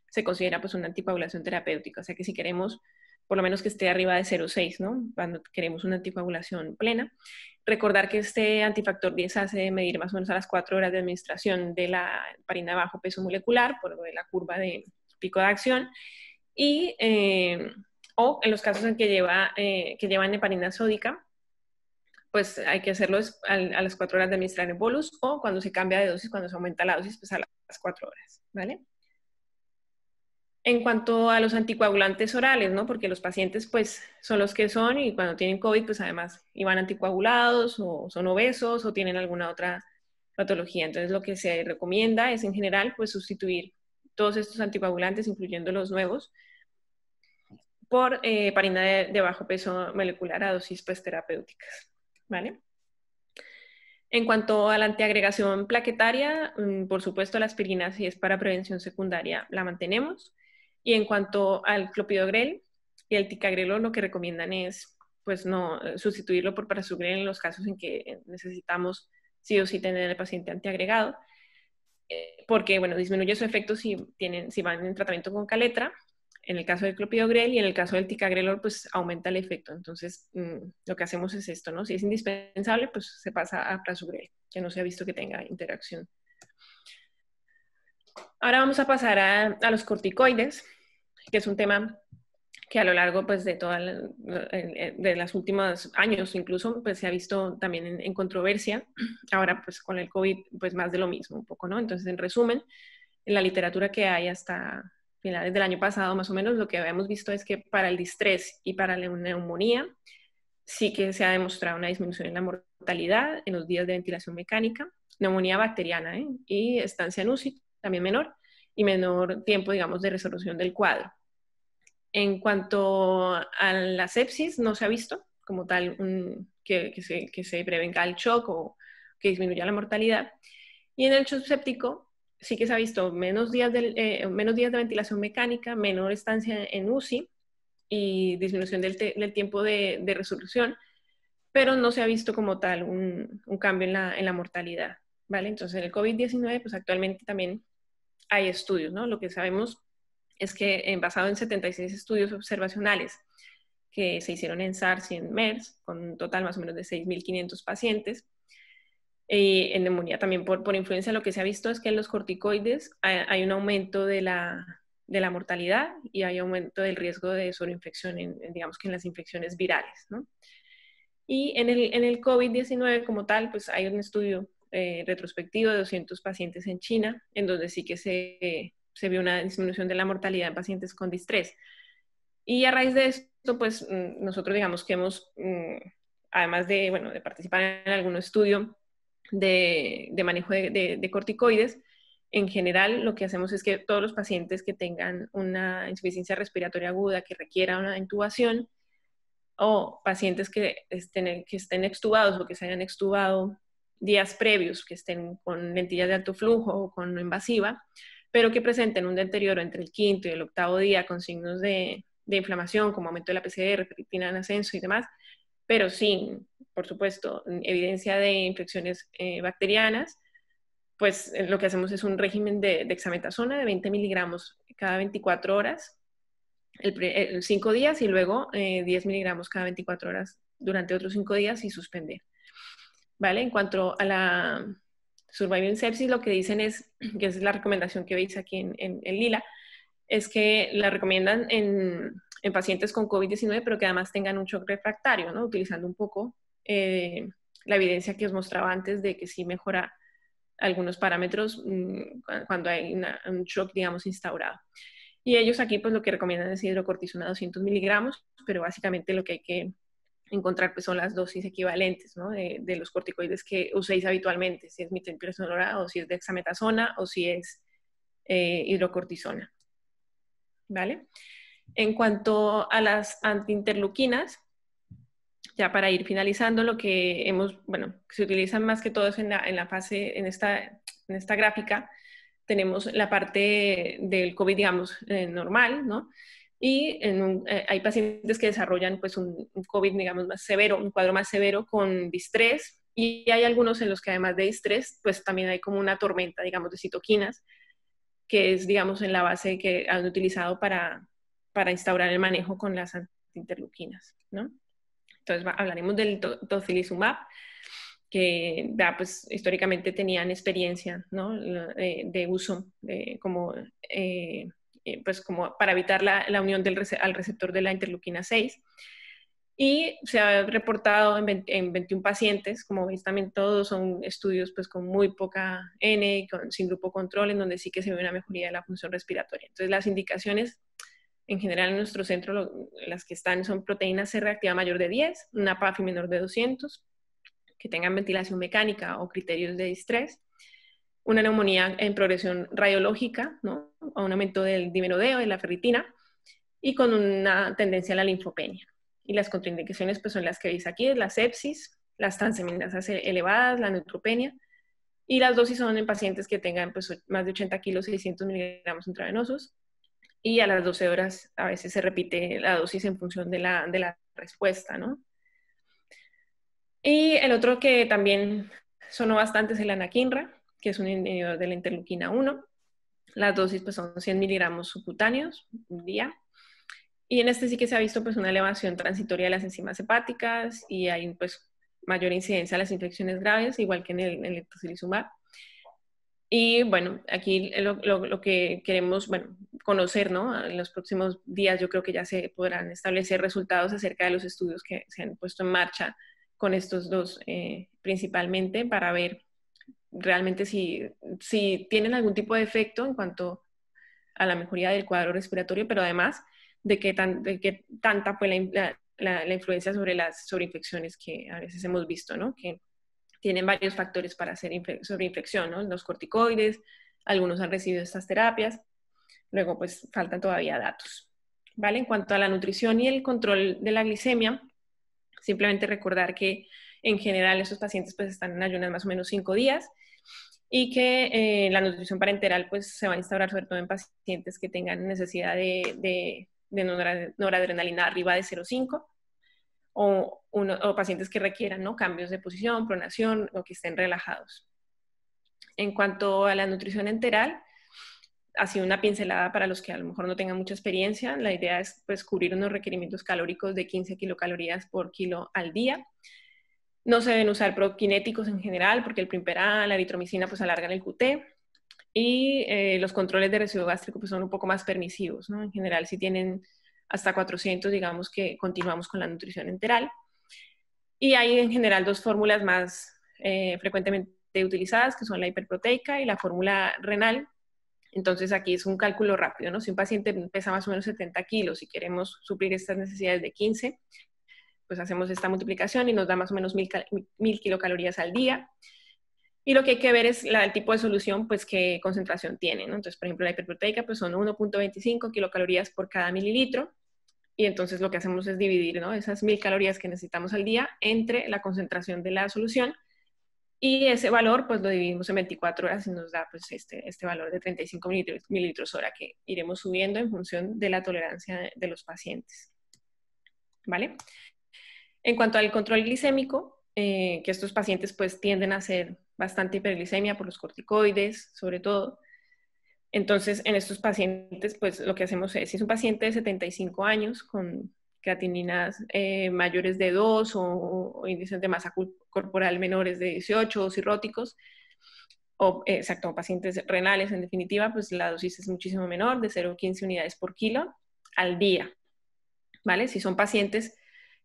se considera pues una anticoagulación terapéutica. O sea que si queremos por lo menos que esté arriba de 0,6, ¿no? Cuando queremos una anticoagulación plena. Recordar que este antifactor 10 hace medir más o menos a las 4 horas de administración de la heparina de bajo peso molecular por la curva de pico de acción, y, o en los casos en que llevan heparina sódica, pues hay que hacerlo a las 4 horas de administrar el bolus, o cuando se cambia de dosis, cuando se aumenta la dosis, pues a las 4 horas, ¿vale? En cuanto a los anticoagulantes orales, ¿no? Porque los pacientes, pues, son los que son, y cuando tienen COVID, pues, además, iban anticoagulados, o son obesos, o tienen alguna otra patología. Entonces, lo que se recomienda es, en general, pues, sustituir todos estos anticoagulantes, incluyendo los nuevos, por heparina de bajo peso molecular a dosis, pues, terapéuticas, ¿vale? En cuanto a la antiagregación plaquetaria, por supuesto, la aspirina, si es para prevención secundaria, la mantenemos. Y en cuanto al clopidogrel y el ticagrelor, lo que recomiendan es, pues, no sustituirlo por prasugrel en los casos en que necesitamos sí o sí tener el paciente antiagregado, porque, bueno, disminuye su efecto si van en tratamiento con caletra, en el caso del clopidogrel, y en el caso del ticagrelor, pues aumenta el efecto. Entonces, lo que hacemos es esto, ¿no? Si es indispensable, pues se pasa a prasugrel, que no se ha visto que tenga interacción. Ahora vamos a pasar a los corticoides, que es un tema que a lo largo, pues, de los últimos años incluso, pues se ha visto también en controversia. Ahora, pues con el COVID, pues más de lo mismo un poco, ¿no? Entonces, en resumen, en la literatura que hay hasta finales del año pasado, más o menos, lo que habíamos visto es que para el distrés y para la neumonía sí que se ha demostrado una disminución en la mortalidad en los días de ventilación mecánica, neumonía bacteriana, y estancia en UCI también menor, y menor tiempo, digamos, de resolución del cuadro. En cuanto a la sepsis, no se ha visto como tal que se prevenga el shock o que disminuya la mortalidad. Y en el shock séptico sí que se ha visto menos días de ventilación mecánica, menor estancia en UCI y disminución del tiempo de resolución, pero no se ha visto como tal un cambio en la mortalidad, ¿vale? Entonces, en el COVID-19, pues actualmente también hay estudios, ¿no? Lo que sabemos es que basado en 76 estudios observacionales que se hicieron en SARS y en MERS, con un total más o menos de 6.500 pacientes, en neumonía también por influencia, lo que se ha visto es que en los corticoides hay un aumento de la mortalidad y hay aumento del riesgo de sobreinfección, digamos que en las infecciones virales, ¿no? Y en el COVID-19 como tal, pues hay un estudio retrospectivo de 200 pacientes en China, en donde sí que se vio una disminución de la mortalidad en pacientes con distrés. Y a raíz de esto, pues nosotros digamos que hemos, además de participar en algún estudio de manejo de corticoides, en general lo que hacemos es que todos los pacientes que tengan una insuficiencia respiratoria aguda que requiera una intubación, o pacientes que estén extubados o que se hayan extubado días previos, que estén con lentillas de alto flujo o con no invasiva, pero que presenten un deterioro entre el quinto y el octavo día con signos de inflamación, como aumento de la PCR, ferritina en ascenso y demás, pero sin, por supuesto, evidencia de infecciones bacterianas, pues lo que hacemos es un régimen de dexametasona de 20 miligramos cada 24 horas, 5 días, y luego 10 miligramos cada 24 horas durante otros 5 días y suspender. ¿Vale? En cuanto a la Surviving Sepsis, lo que dicen es, que es la recomendación que veis aquí en lila, es que la recomiendan en pacientes con COVID-19, pero que además tengan un shock refractario, ¿no? Utilizando un poco la evidencia que os mostraba antes de que sí mejora algunos parámetros cuando hay un shock, digamos, instaurado. Y ellos aquí pues lo que recomiendan es hidrocortisona 200 miligramos, pero básicamente lo que hay que encontrar pues son las dosis equivalentes, ¿no? de los corticoides que uséis habitualmente, si es metilprednisolona o si es dexametasona o si es hidrocortisona. ¿Vale? En cuanto a las antiinterleuquinas, ya para ir finalizando, lo que se utilizan más que todo es en la fase, en esta gráfica, tenemos la parte del COVID, digamos, normal, ¿no? Y hay pacientes que desarrollan pues un COVID, digamos, más severo, un cuadro más severo con distrés, y hay algunos en los que además de distrés, pues también hay como una tormenta, digamos, de citoquinas, que es, digamos, en la base que han utilizado para instaurar el manejo con las antiinterleuquinas, ¿no? Entonces hablaremos del tocilizumab, que ya, pues, históricamente tenían experiencia, ¿no? de uso pues como para evitar la unión al receptor de la interleuquina 6. Y se ha reportado en 21 pacientes, como veis también todos son estudios pues con muy poca N, sin grupo control, en donde sí que se ve una mejoría de la función respiratoria. Entonces las indicaciones en general en nuestro centro, las que están son proteína C reactiva mayor de 10, una PAFI menor de 200, que tengan ventilación mecánica o criterios de distrés, una neumonía en progresión radiológica, ¿no? O un aumento del dimerodeo, de la ferritina, y con una tendencia a la linfopenia. Y las contraindicaciones pues son las que veis aquí, la sepsis, las transaminasas elevadas, la neutropenia, y las dosis son en pacientes que tengan pues más de 80 kilos, 600 miligramos intravenosos, y a las 12 horas a veces se repite la dosis en función de la respuesta, ¿no? Y el otro que también sonó bastante es el anakinra, que es un inhibidor de la interleuquina 1. Las dosis pues son 100 miligramos subcutáneos un día. Y en este sí que se ha visto pues una elevación transitoria de las enzimas hepáticas y hay pues mayor incidencia de las infecciones graves, igual que en el tocilizumab. Y bueno, aquí lo que queremos, bueno, conocer, ¿no? En los próximos días yo creo que ya se podrán establecer resultados acerca de los estudios que se han puesto en marcha con estos dos principalmente, para ver realmente si tienen algún tipo de efecto en cuanto a la mejoría del cuadro respiratorio, pero además de qué tanta fue la influencia sobre las sobreinfecciones que a veces hemos visto, ¿no? Que tienen varios factores para hacer sobreinfección, ¿no? Los corticoides, algunos han recibido estas terapias, luego pues faltan todavía datos, ¿vale? En cuanto a la nutrición y el control de la glicemia, simplemente recordar que en general esos pacientes pues están en ayunas más o menos 5 días, y que la nutrición parenteral pues se va a instaurar sobre todo en pacientes que tengan necesidad de noradrenalina arriba de 0,5, o pacientes que requieran, ¿no? Cambios de posición, pronación, o que estén relajados. En cuanto a la nutrición enteral, ha sido una pincelada para los que a lo mejor no tengan mucha experiencia. La idea es pues cubrir unos requerimientos calóricos de 15 kilocalorías por kilo al día. No se deben usar prokinéticos en general porque el primperan, la eritromicina pues alargan el QT, y los controles de residuo gástrico pues son un poco más permisivos, ¿no? En general si tienen hasta 400, digamos que continuamos con la nutrición enteral. Y hay en general dos fórmulas más frecuentemente utilizadas, que son la hiperproteica y la fórmula renal. Entonces aquí es un cálculo rápido, ¿no? Si un paciente pesa más o menos 70 kilos y queremos suplir estas necesidades de 15, pues hacemos esta multiplicación y nos da más o menos 1000 kilocalorías al día. Y lo que hay que ver es el tipo de solución, pues qué concentración tiene, ¿no? Entonces, por ejemplo, la hiperproteica pues son 1.25 kilocalorías por cada mililitro. Y entonces lo que hacemos es dividir, ¿no? Esas 1000 calorías que necesitamos al día entre la concentración de la solución. Y ese valor pues lo dividimos en 24 horas y nos da pues este valor de 35 mililitros hora, que iremos subiendo en función de la tolerancia de los pacientes. ¿Vale? En cuanto al control glicémico, que estos pacientes pues tienden a hacer bastante hiperglicemia por los corticoides, sobre todo. Entonces, en estos pacientes, pues lo que hacemos es, si es un paciente de 75 años con creatininas mayores de 2 o índices de masa corporal menores de 18 o cirróticos, o pacientes renales en definitiva, pues la dosis es muchísimo menor, de 0,15 unidades por kilo al día, ¿vale? Si son pacientes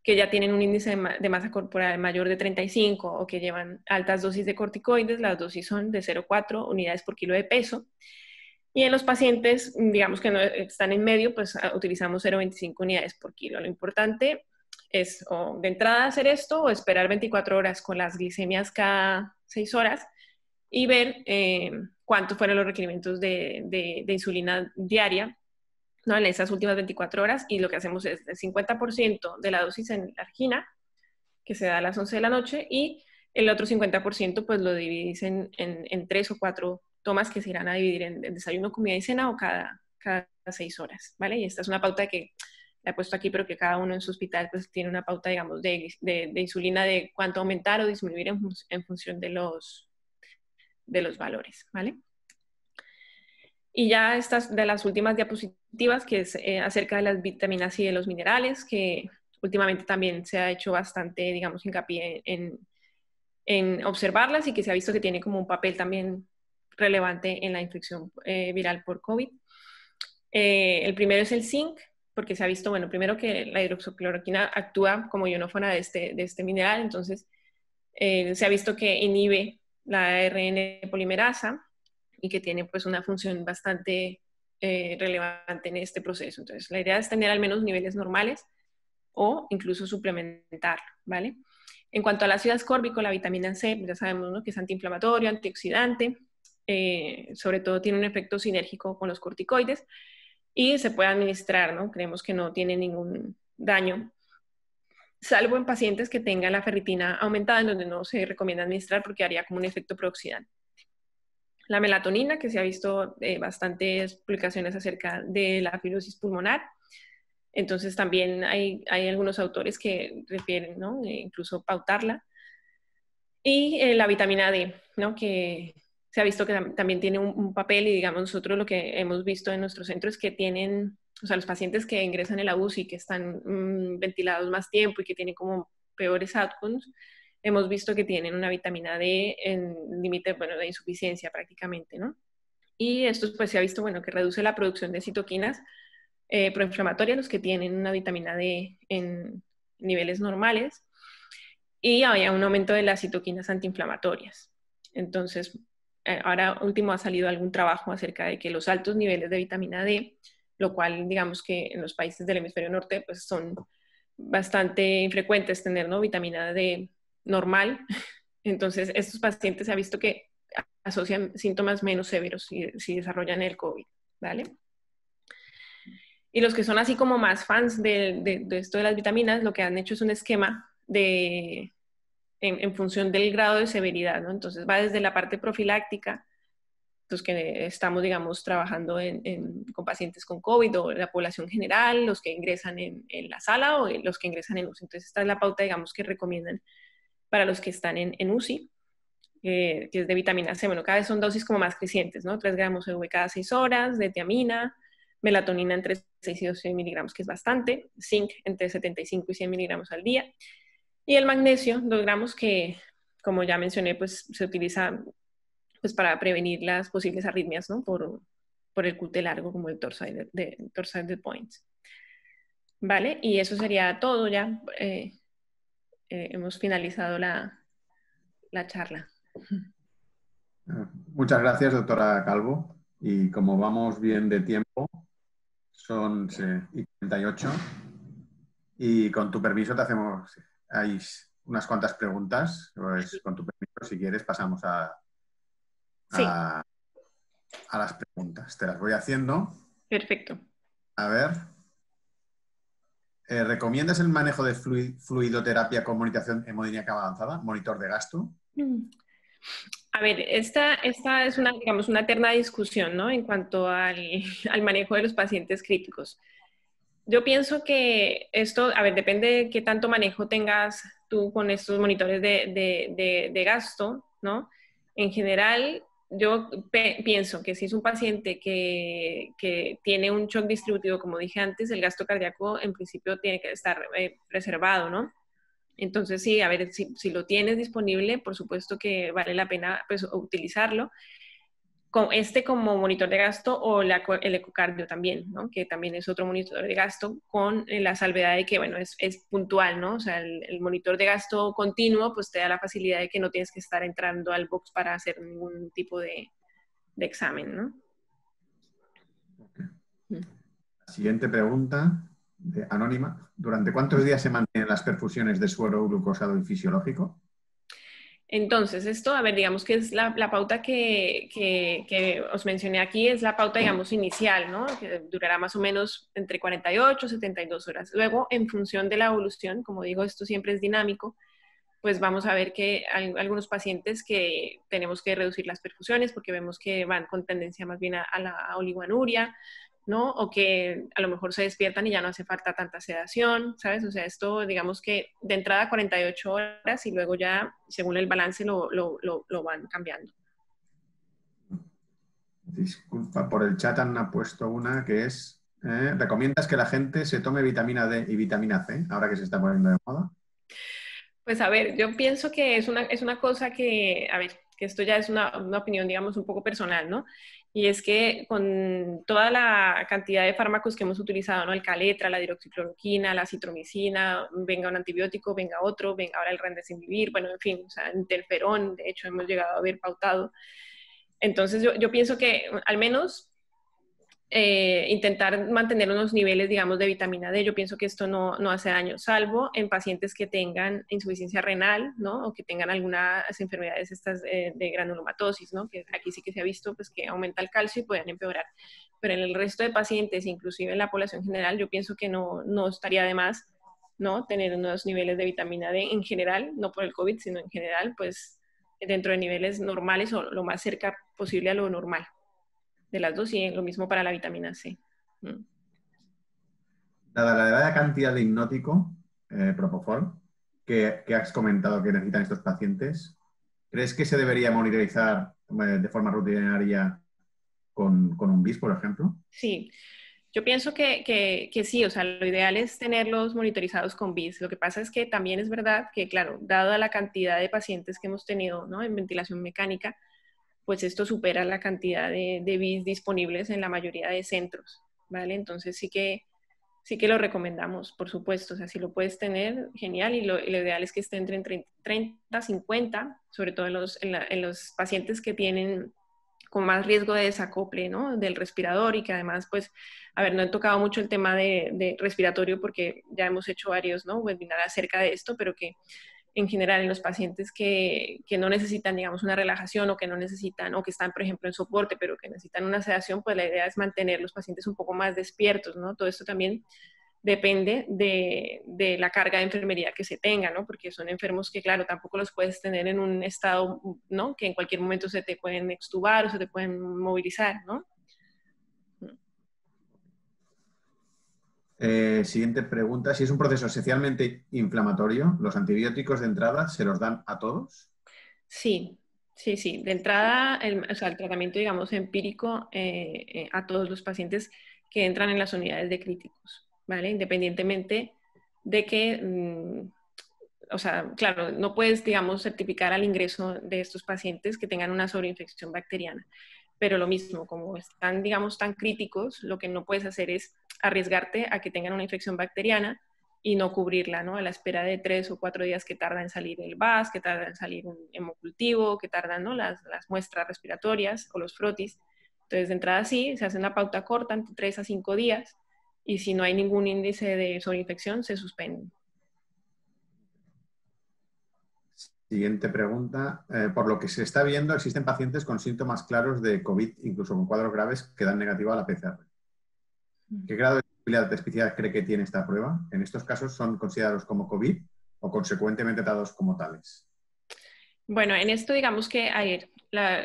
que ya tienen un índice de masa corporal mayor de 35 o que llevan altas dosis de corticoides, las dosis son de 0,4 unidades por kilo de peso. Y en los pacientes, digamos que no están en medio, pues utilizamos 0,25 unidades por kilo. Lo importante es o de entrada hacer esto o esperar 24 horas con las glicemias cada 6 horas y ver cuántos fueron los requerimientos de insulina diaria, ¿no? En esas últimas 24 horas, y lo que hacemos es el 50% de la dosis en argina, que se da a las 11 de la noche, y el otro 50% pues lo dividís en 3 o 4 tomas que se irán a dividir en desayuno, comida y cena, o cada cada 6 horas, ¿vale? Y esta es una pauta que la he puesto aquí, pero que cada uno en su hospital pues tiene una pauta, digamos, de insulina de cuánto aumentar o disminuir en función de los valores, ¿vale? Y ya estas de las últimas diapositivas, que es acerca de las vitaminas y de los minerales, que últimamente también se ha hecho bastante, digamos, hincapié en observarlas y que se ha visto que tiene como un papel también relevante en la infección viral por COVID. El primero es el zinc, porque se ha visto, bueno, primero que la hidroxicloroquina actúa como ionófona de este mineral, entonces se ha visto que inhibe la ARN polimerasa y que tiene pues una función bastante relevante en este proceso. Entonces, la idea es tener al menos niveles normales o incluso suplementar, ¿vale? En cuanto al ácido ascórbico, la vitamina C, ya sabemos, ¿no?, que es antiinflamatorio, antioxidante, sobre todo tiene un efecto sinérgico con los corticoides y se puede administrar, ¿no? Creemos que no tiene ningún daño, salvo en pacientes que tengan la ferritina aumentada, en donde no se recomienda administrar porque haría como un efecto prooxidante. La melatonina, que se ha visto bastantes publicaciones acerca de la fibrosis pulmonar. Entonces también hay algunos autores que refieren, ¿no?, incluso pautarla. Y la vitamina D, ¿no?, que se ha visto que también tiene un papel, y digamos nosotros lo que hemos visto en nuestros centros es que tienen, o sea, los pacientes que ingresan en la UCI, que están ventilados más tiempo y que tienen como peores outcomes, hemos visto que tienen una vitamina D en límite, bueno, de insuficiencia prácticamente, ¿no? Y esto pues se ha visto, bueno, que reduce la producción de citoquinas proinflamatorias, los que tienen una vitamina D en niveles normales, y había un aumento de las citoquinas antiinflamatorias. Entonces, ahora último ha salido algún trabajo acerca de que los altos niveles de vitamina D, lo cual digamos que en los países del hemisferio norte pues son bastante infrecuentes tener, ¿no?, vitamina D normal. Entonces, estos pacientes se ha visto que asocian síntomas menos severos si desarrollan el COVID, ¿vale? Y los que son así como más fans de esto de las vitaminas, lo que han hecho es un esquema en función del grado de severidad, ¿no? Entonces va desde la parte profiláctica, los que estamos, digamos, trabajando con pacientes con COVID o la población general, los que ingresan en la sala o los que ingresan en UCI. Entonces esta es la pauta, digamos, que recomiendan para los que están en UCI, que es de vitamina C. Bueno, cada vez son dosis como más crecientes, ¿no? 3 gramos de cada 6 horas, de tiamina, melatonina entre 6 y 12 miligramos, que es bastante, zinc entre 75 y 100 miligramos al día, y el magnesio, 2 gramos, que como ya mencioné, pues se utiliza pues para prevenir las posibles arritmias, ¿no?, por el QT largo, como el torsade de points. ¿Vale? Y eso sería todo ya. Hemos finalizado la charla. Muchas gracias, doctora Calvo. Y como vamos bien de tiempo, son 48. Y con tu permiso te hacemos hay unas cuantas preguntas. Pues, con tu permiso, si quieres, pasamos Sí. a las preguntas. Te las voy haciendo. Perfecto. A ver. ¿Recomiendas el manejo de fluidoterapia con monitorización hemodinámica avanzada? ¿Monitor de gasto? A ver, esta es una, digamos, una eterna discusión, ¿no?, en cuanto al manejo de los pacientes críticos. Yo pienso que esto, a ver, depende de qué tanto manejo tengas tú con estos monitores de gasto, ¿no? En general, yo pienso que si es un paciente que tiene un shock distributivo, como dije antes, el gasto cardíaco en principio tiene que estar preservado, ¿no? Entonces, sí, a ver, si lo tienes disponible, por supuesto que vale la pena pues, utilizarlo. Con como monitor de gasto, o el ecocardio también, ¿no?, que también es otro monitor de gasto, con la salvedad de que, bueno, es puntual, ¿no? O sea, el monitor de gasto continuo pues te da la facilidad de que no tienes que estar entrando al box para hacer ningún tipo de examen, ¿no? Okay. Siguiente pregunta, de Anónima. ¿Durante cuántos días se mantienen las perfusiones de suero glucosado y fisiológico? Entonces, esto, a ver, digamos que es la pauta que os mencioné aquí, es la pauta, digamos, inicial, ¿no?, que durará más o menos entre 48 y 72 horas. Luego, en función de la evolución, como digo, esto siempre es dinámico, pues vamos a ver que hay algunos pacientes que tenemos que reducir las perfusiones porque vemos que van con tendencia más bien a la oligoanuria. ¿no? O que a lo mejor se despiertan y ya no hace falta tanta sedación, ¿sabes? O sea, esto digamos que de entrada 48 horas y luego ya, según el balance, lo van cambiando. Disculpa, por el chat han puesto una que es, ¿recomiendas que la gente se tome vitamina D y vitamina C, ahora que se está poniendo de moda? Pues a ver, yo pienso que es una cosa que, a ver, que esto ya es una opinión, digamos, un poco personal, ¿no? Y es que con toda la cantidad de fármacos que hemos utilizado, ¿no? El Caletra, la hidroxicloroquina, la citromicina, venga un antibiótico, venga otro, venga ahora el Remdesivir, bueno, en fin, o sea, interferón, de hecho, hemos llegado a ver pautado. Entonces, yo pienso que al menos intentar mantener unos niveles, digamos, de vitamina D. Yo pienso que esto no hace daño, salvo en pacientes que tengan insuficiencia renal, ¿no? O que tengan algunas enfermedades estas de granulomatosis, ¿no? Que aquí sí que se ha visto pues, que aumenta el calcio y pueden empeorar. Pero en el resto de pacientes, inclusive en la población general, yo pienso que no estaría de más, ¿no? Tener unos niveles de vitamina D en general, no por el COVID, sino en general, pues dentro de niveles normales o lo más cerca posible a lo normal de las dos y lo mismo para la vitamina C. Dada la elevada cantidad de hipnótico, Propofol, que has comentado que necesitan estos pacientes, ¿crees que se debería monitorizar de forma rutinaria con un BIS, por ejemplo? Sí, yo pienso que sí, o sea, lo ideal es tenerlos monitorizados con BIS. Lo que pasa es que también es verdad que, claro, dada la cantidad de pacientes que hemos tenido, ¿no? En ventilación mecánica, pues esto supera la cantidad de BIS disponibles en la mayoría de centros, ¿vale? Entonces sí que lo recomendamos, por supuesto. O sea, si lo puedes tener, genial. Y lo ideal es que esté entre 30 50, sobre todo en los pacientes que tienen con más riesgo de desacople, ¿no? Del respirador y que además, pues, a ver, no he tocado mucho el tema de respiratorio porque ya hemos hecho varios, ¿no? Webinars acerca de esto, pero que en general en los pacientes que no necesitan, digamos, una relajación o que no necesitan, o que están, por ejemplo, en soporte, pero que necesitan una sedación, pues la idea es mantener los pacientes un poco más despiertos, ¿no? Todo esto también depende de la carga de enfermería que se tenga, ¿no? Porque son enfermos que, claro, tampoco los puedes tener en un estado, ¿no? Que en cualquier momento se te pueden extubar o se te pueden movilizar, ¿no? Siguiente pregunta. Si es un proceso esencialmente inflamatorio, ¿los antibióticos de entrada se los dan a todos? Sí, sí, sí. De entrada, o sea, el tratamiento, digamos, empírico a todos los pacientes que entran en las unidades de críticos, ¿vale? Independientemente de que, o sea, claro, no puedes, digamos, certificar al ingreso de estos pacientes que tengan una sobreinfección bacteriana, pero lo mismo, como están, digamos, tan críticos, lo que no puedes hacer es arriesgarte a que tengan una infección bacteriana y no cubrirla, ¿no? A la espera de 3 o 4 días que tarda en salir el VAS, que tarda en salir un hemocultivo, que tardan, ¿no? Las muestras respiratorias o los frotis. Entonces, de entrada sí, se hace una pauta corta, entre 3 a 5 días, y si no hay ningún índice de sobreinfección, se suspende. Siguiente pregunta. Por lo que se está viendo, existen pacientes con síntomas claros de COVID, incluso con cuadros graves, que dan negativo a la PCR. ¿Qué grado de sensibilidad de especificidad cree que tiene esta prueba? En estos casos, ¿son considerados como COVID o consecuentemente tratados como tales? Bueno, en esto digamos que hay,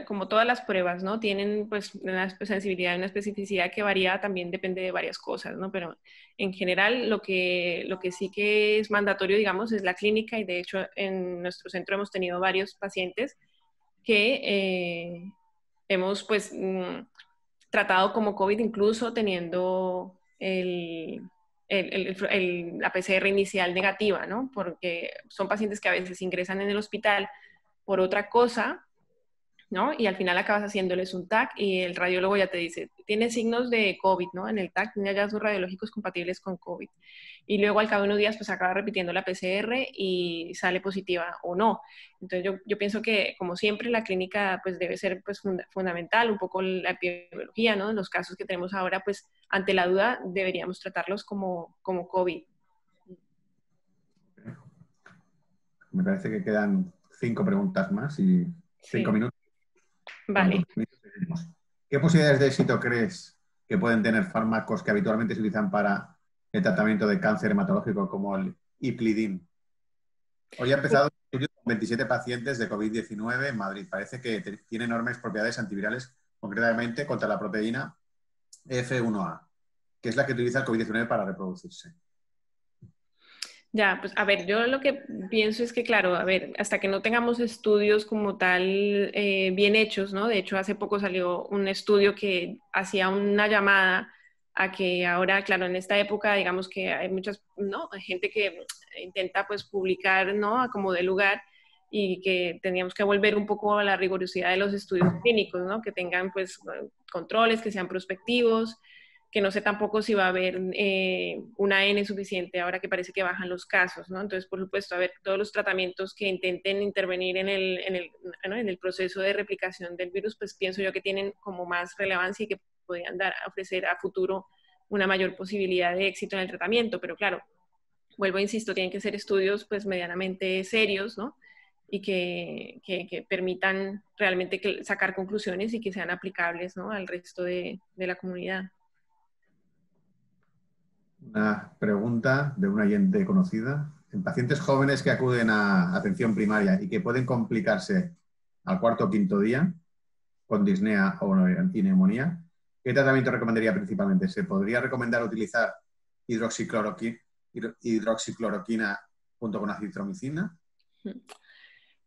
como todas las pruebas, ¿no? Tienen pues una sensibilidad y una especificidad que varía, también depende de varias cosas, ¿no? Pero en general lo que sí que es mandatorio, digamos, es la clínica y de hecho en nuestro centro hemos tenido varios pacientes que hemos pues tratado como COVID incluso teniendo la PCR inicial negativa, ¿no? Porque son pacientes que a veces ingresan en el hospital por otra cosa, ¿no? Y al final acabas haciéndoles un TAC y el radiólogo ya te dice, tiene signos de COVID, ¿no? En el TAC tiene hallazgos radiológicos compatibles con COVID. Y luego al cabo de unos días pues acaba repitiendo la PCR y sale positiva o no. Entonces yo pienso que como siempre la clínica pues debe ser pues fundamental, un poco la epidemiología, ¿no? En los casos que tenemos ahora pues ante la duda deberíamos tratarlos como COVID. Me parece que quedan 5 preguntas más y 5 Sí, minutos. Con vale. tus permisos, seguimos. ¿Qué posibilidades de éxito crees que pueden tener fármacos que habitualmente se utilizan para el tratamiento de cáncer hematológico como el Iplidin? Hoy ha empezado un estudio con 27 pacientes de COVID-19 en Madrid. Parece que tiene enormes propiedades antivirales, concretamente contra la proteína F1A. que es la que utiliza el COVID-19 para reproducirse. Ya, pues a ver, yo lo que pienso es que, claro, a ver, hasta que no tengamos estudios como tal bien hechos, ¿no? De hecho, hace poco salió un estudio que hacía una llamada a que ahora, claro, en esta época, digamos que hay muchas, ¿no? Hay gente que intenta, pues, publicar, ¿no? A como de lugar y que teníamos que volver un poco a la rigurosidad de los estudios clínicos, ¿no? Que tengan, pues, controles, que sean prospectivos, que no sé tampoco si va a haber una N suficiente ahora que parece que bajan los casos, ¿no? Entonces, por supuesto, a ver, todos los tratamientos que intenten intervenir ¿no? en el proceso de replicación del virus, pues pienso yo que tienen como más relevancia y que podrían ofrecer a futuro una mayor posibilidad de éxito en el tratamiento, pero claro, vuelvo, insisto, tienen que ser estudios pues medianamente serios, ¿no? Y que permitan realmente sacar conclusiones y que sean aplicables, ¿no? Al resto de la comunidad. Una pregunta de una oyente conocida. En pacientes jóvenes que acuden a atención primaria y que pueden complicarse al cuarto o quinto día con disnea o neumonía, ¿qué tratamiento recomendaría principalmente? ¿Se podría recomendar utilizar hidroxicloroquina junto con acitromicina?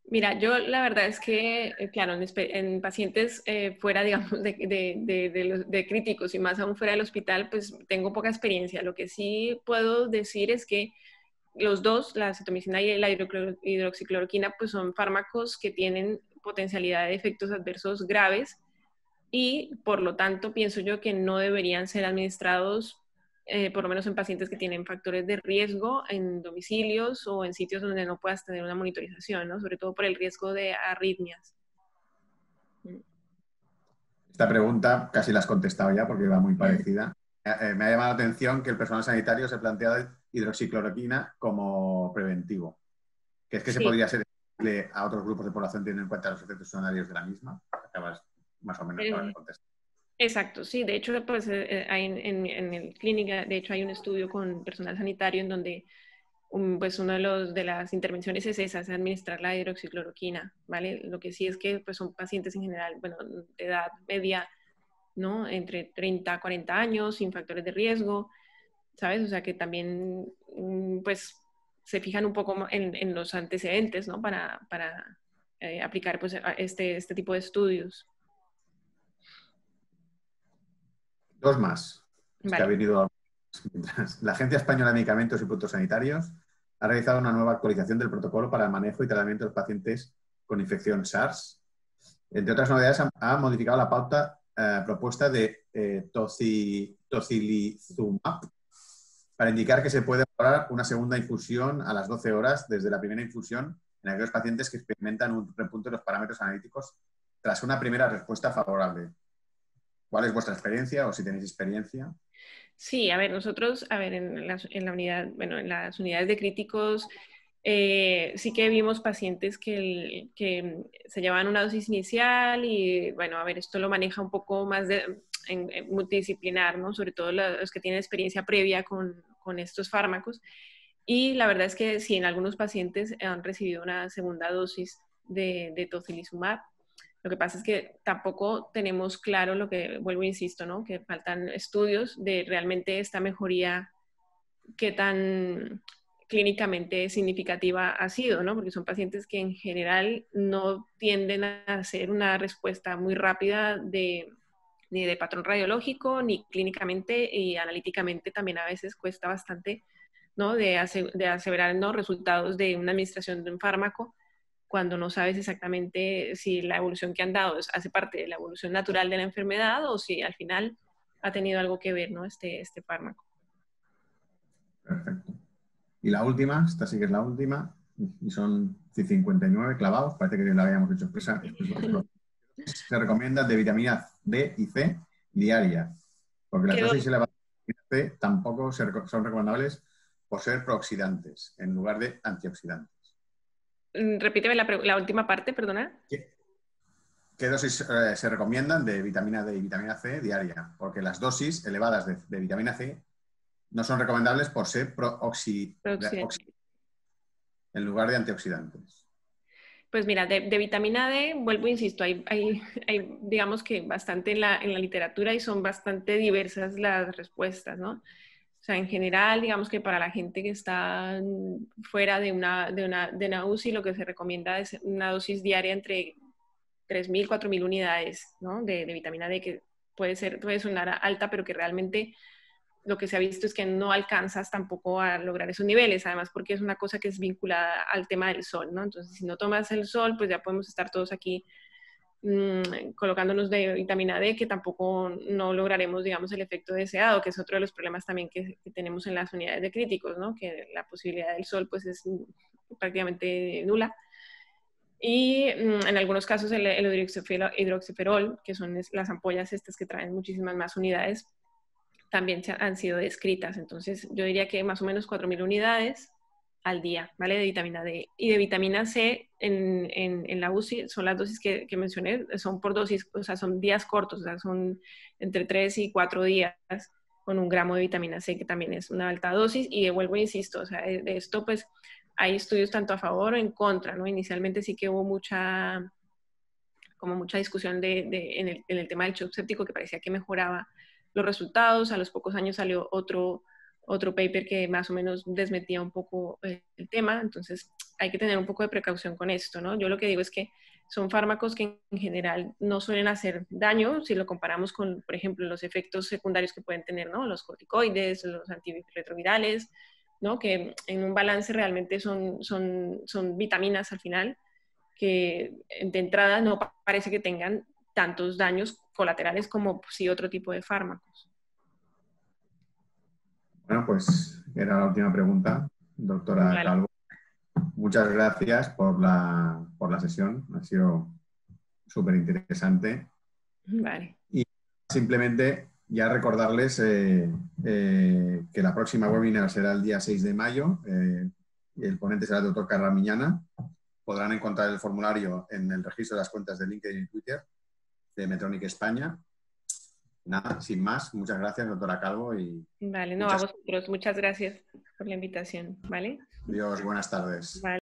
Mira, yo la verdad es que, claro, en pacientes fuera, digamos, de críticos y más aún fuera del hospital, pues tengo poca experiencia. Lo que sí puedo decir es que los dos, la acitromicina y la hidroxicloroquina, pues son fármacos que tienen potencialidad de efectos adversos graves y por lo tanto pienso yo que no deberían ser administrados, por lo menos en pacientes que tienen factores de riesgo en domicilios o en sitios donde no puedas tener una monitorización, ¿no? Sobre todo por el riesgo de arritmias. Esta pregunta casi la has contestado ya porque va muy parecida. Me ha llamado la atención que el personal sanitario se plantea hidroxicloroquina como preventivo. ¿Que es que se Sí. podría ser a otros grupos de población teniendo en cuenta los efectos secundarios de la misma? Acabas más o menos de contestar. Exacto, sí, de hecho, pues hay en el clínica, de hecho hay un estudio con personal sanitario en donde pues uno de las intervenciones es esa, es administrar la hidroxicloroquina, ¿vale? Lo que sí es que pues son pacientes en general, bueno, de edad media, ¿no? Entre 30 a 40 años, sin factores de riesgo, ¿sabes? O sea que también, pues, se fijan un poco en los antecedentes, ¿no? Para aplicar, pues, este tipo de estudios. Dos más. Es que ha Vale. venido la Agencia Española de Medicamentos y Productos Sanitarios ha realizado una nueva actualización del protocolo para el manejo y tratamiento de los pacientes con infección SARS. Entre otras novedades, ha modificado la pauta propuesta de tocilizumab para indicar que se puede valorar una segunda infusión a las 12 horas desde la primera infusión en aquellos pacientes que experimentan un repunte de los parámetros analíticos tras una primera respuesta favorable. ¿Cuál es vuestra experiencia o si tenéis experiencia? Sí, a ver, nosotros, a ver, en la unidad, bueno, en las unidades de críticos, sí que vimos pacientes que se llevaban una dosis inicial y, bueno, a ver, esto lo maneja un poco más en multidisciplinar, ¿no? Sobre todo los que tienen experiencia previa con estos fármacos. Y la verdad es que sí, en algunos pacientes han recibido una segunda dosis de tocilizumab. Lo que pasa es que tampoco tenemos claro lo que, vuelvo e insisto, ¿no? Que faltan estudios de realmente esta mejoría, qué tan clínicamente significativa ha sido, ¿no? Porque son pacientes que en general no tienden a hacer una respuesta muy rápida ni de patrón radiológico, ni clínicamente y analíticamente también a veces cuesta bastante, ¿no? De aseverar, ¿no? Resultados de una administración de un fármaco cuando no sabes exactamente si la evolución que han dado hace parte de la evolución natural de la enfermedad o si al final ha tenido algo que ver, ¿no? Este fármaco. Perfecto. Y la última, esta sí que es la última, y son 59 clavados, parece que la habíamos hecho expresa. Se recomienda de vitamina D y C diaria, porque las Quedó, dosis elevadas de vitamina C tampoco son recomendables por ser prooxidantes en lugar de antioxidantes. repíteme la última parte, perdona. ¿Qué dosis se recomiendan de vitamina D y vitamina C diaria? Porque las dosis elevadas de vitamina C no son recomendables por ser en lugar de antioxidantes. Pues mira, de vitamina D, vuelvo, insisto, hay digamos que bastante en la literatura y son bastante diversas las respuestas, ¿no? O sea, en general, digamos que para la gente que está fuera de una UCI, lo que se recomienda es una dosis diaria entre 3.000, 4.000 unidades, ¿no? De vitamina D, que puede sonar alta, pero que realmente lo que se ha visto es que no alcanzas tampoco a lograr esos niveles, además porque es una cosa que es vinculada al tema del sol, ¿no? Entonces, si no tomas el sol, pues ya podemos estar todos aquí colocándonos de vitamina D, que tampoco no lograremos, digamos, el efecto deseado, que es otro de los problemas también que tenemos en las unidades de críticos, ¿no? Que la posibilidad del sol, pues, es prácticamente nula. Y en algunos casos el hidroxiferol, que son las ampollas estas que traen muchísimas más unidades, también han sido descritas. Entonces, yo diría que más o menos 4.000 unidades al día, ¿vale? De vitamina D. Y de vitamina C en la UCI son las dosis que mencioné, son por dosis, o sea, son días cortos, o sea, son entre 3 y 4 días con 1 gramo de vitamina C, que también es una alta dosis. Y vuelvo e insisto, o sea, de esto pues hay estudios tanto a favor o en contra, ¿no? Inicialmente sí que hubo mucha discusión en el tema del shock séptico, que parecía que mejoraba los resultados. A los pocos años salió otro paper que más o menos desmentía un poco el tema. Entonces hay que tener un poco de precaución con esto, ¿no? Yo lo que digo es que son fármacos que en general no suelen hacer daño si lo comparamos con, por ejemplo, los efectos secundarios que pueden tener, ¿no? Los corticoides, los antirretrovirales, ¿no? Que en un balance realmente son vitaminas al final, que de entrada no parece que tengan tantos daños colaterales como sí otro tipo de fármacos. Bueno, pues era la última pregunta, doctora Vale. Calvo. Muchas gracias por la sesión, ha sido súper interesante. Vale. Y simplemente ya recordarles que la próxima webinar será el día 6 de mayo y el ponente será el doctor Carla Miñana. Podrán encontrar el formulario en el registro de las cuentas de LinkedIn y Twitter de Medtronic España. Nada, sin más, muchas gracias, doctora Calvo. Vale, no, a vosotros, muchas gracias por la invitación, ¿vale? Adiós, buenas tardes. Vale.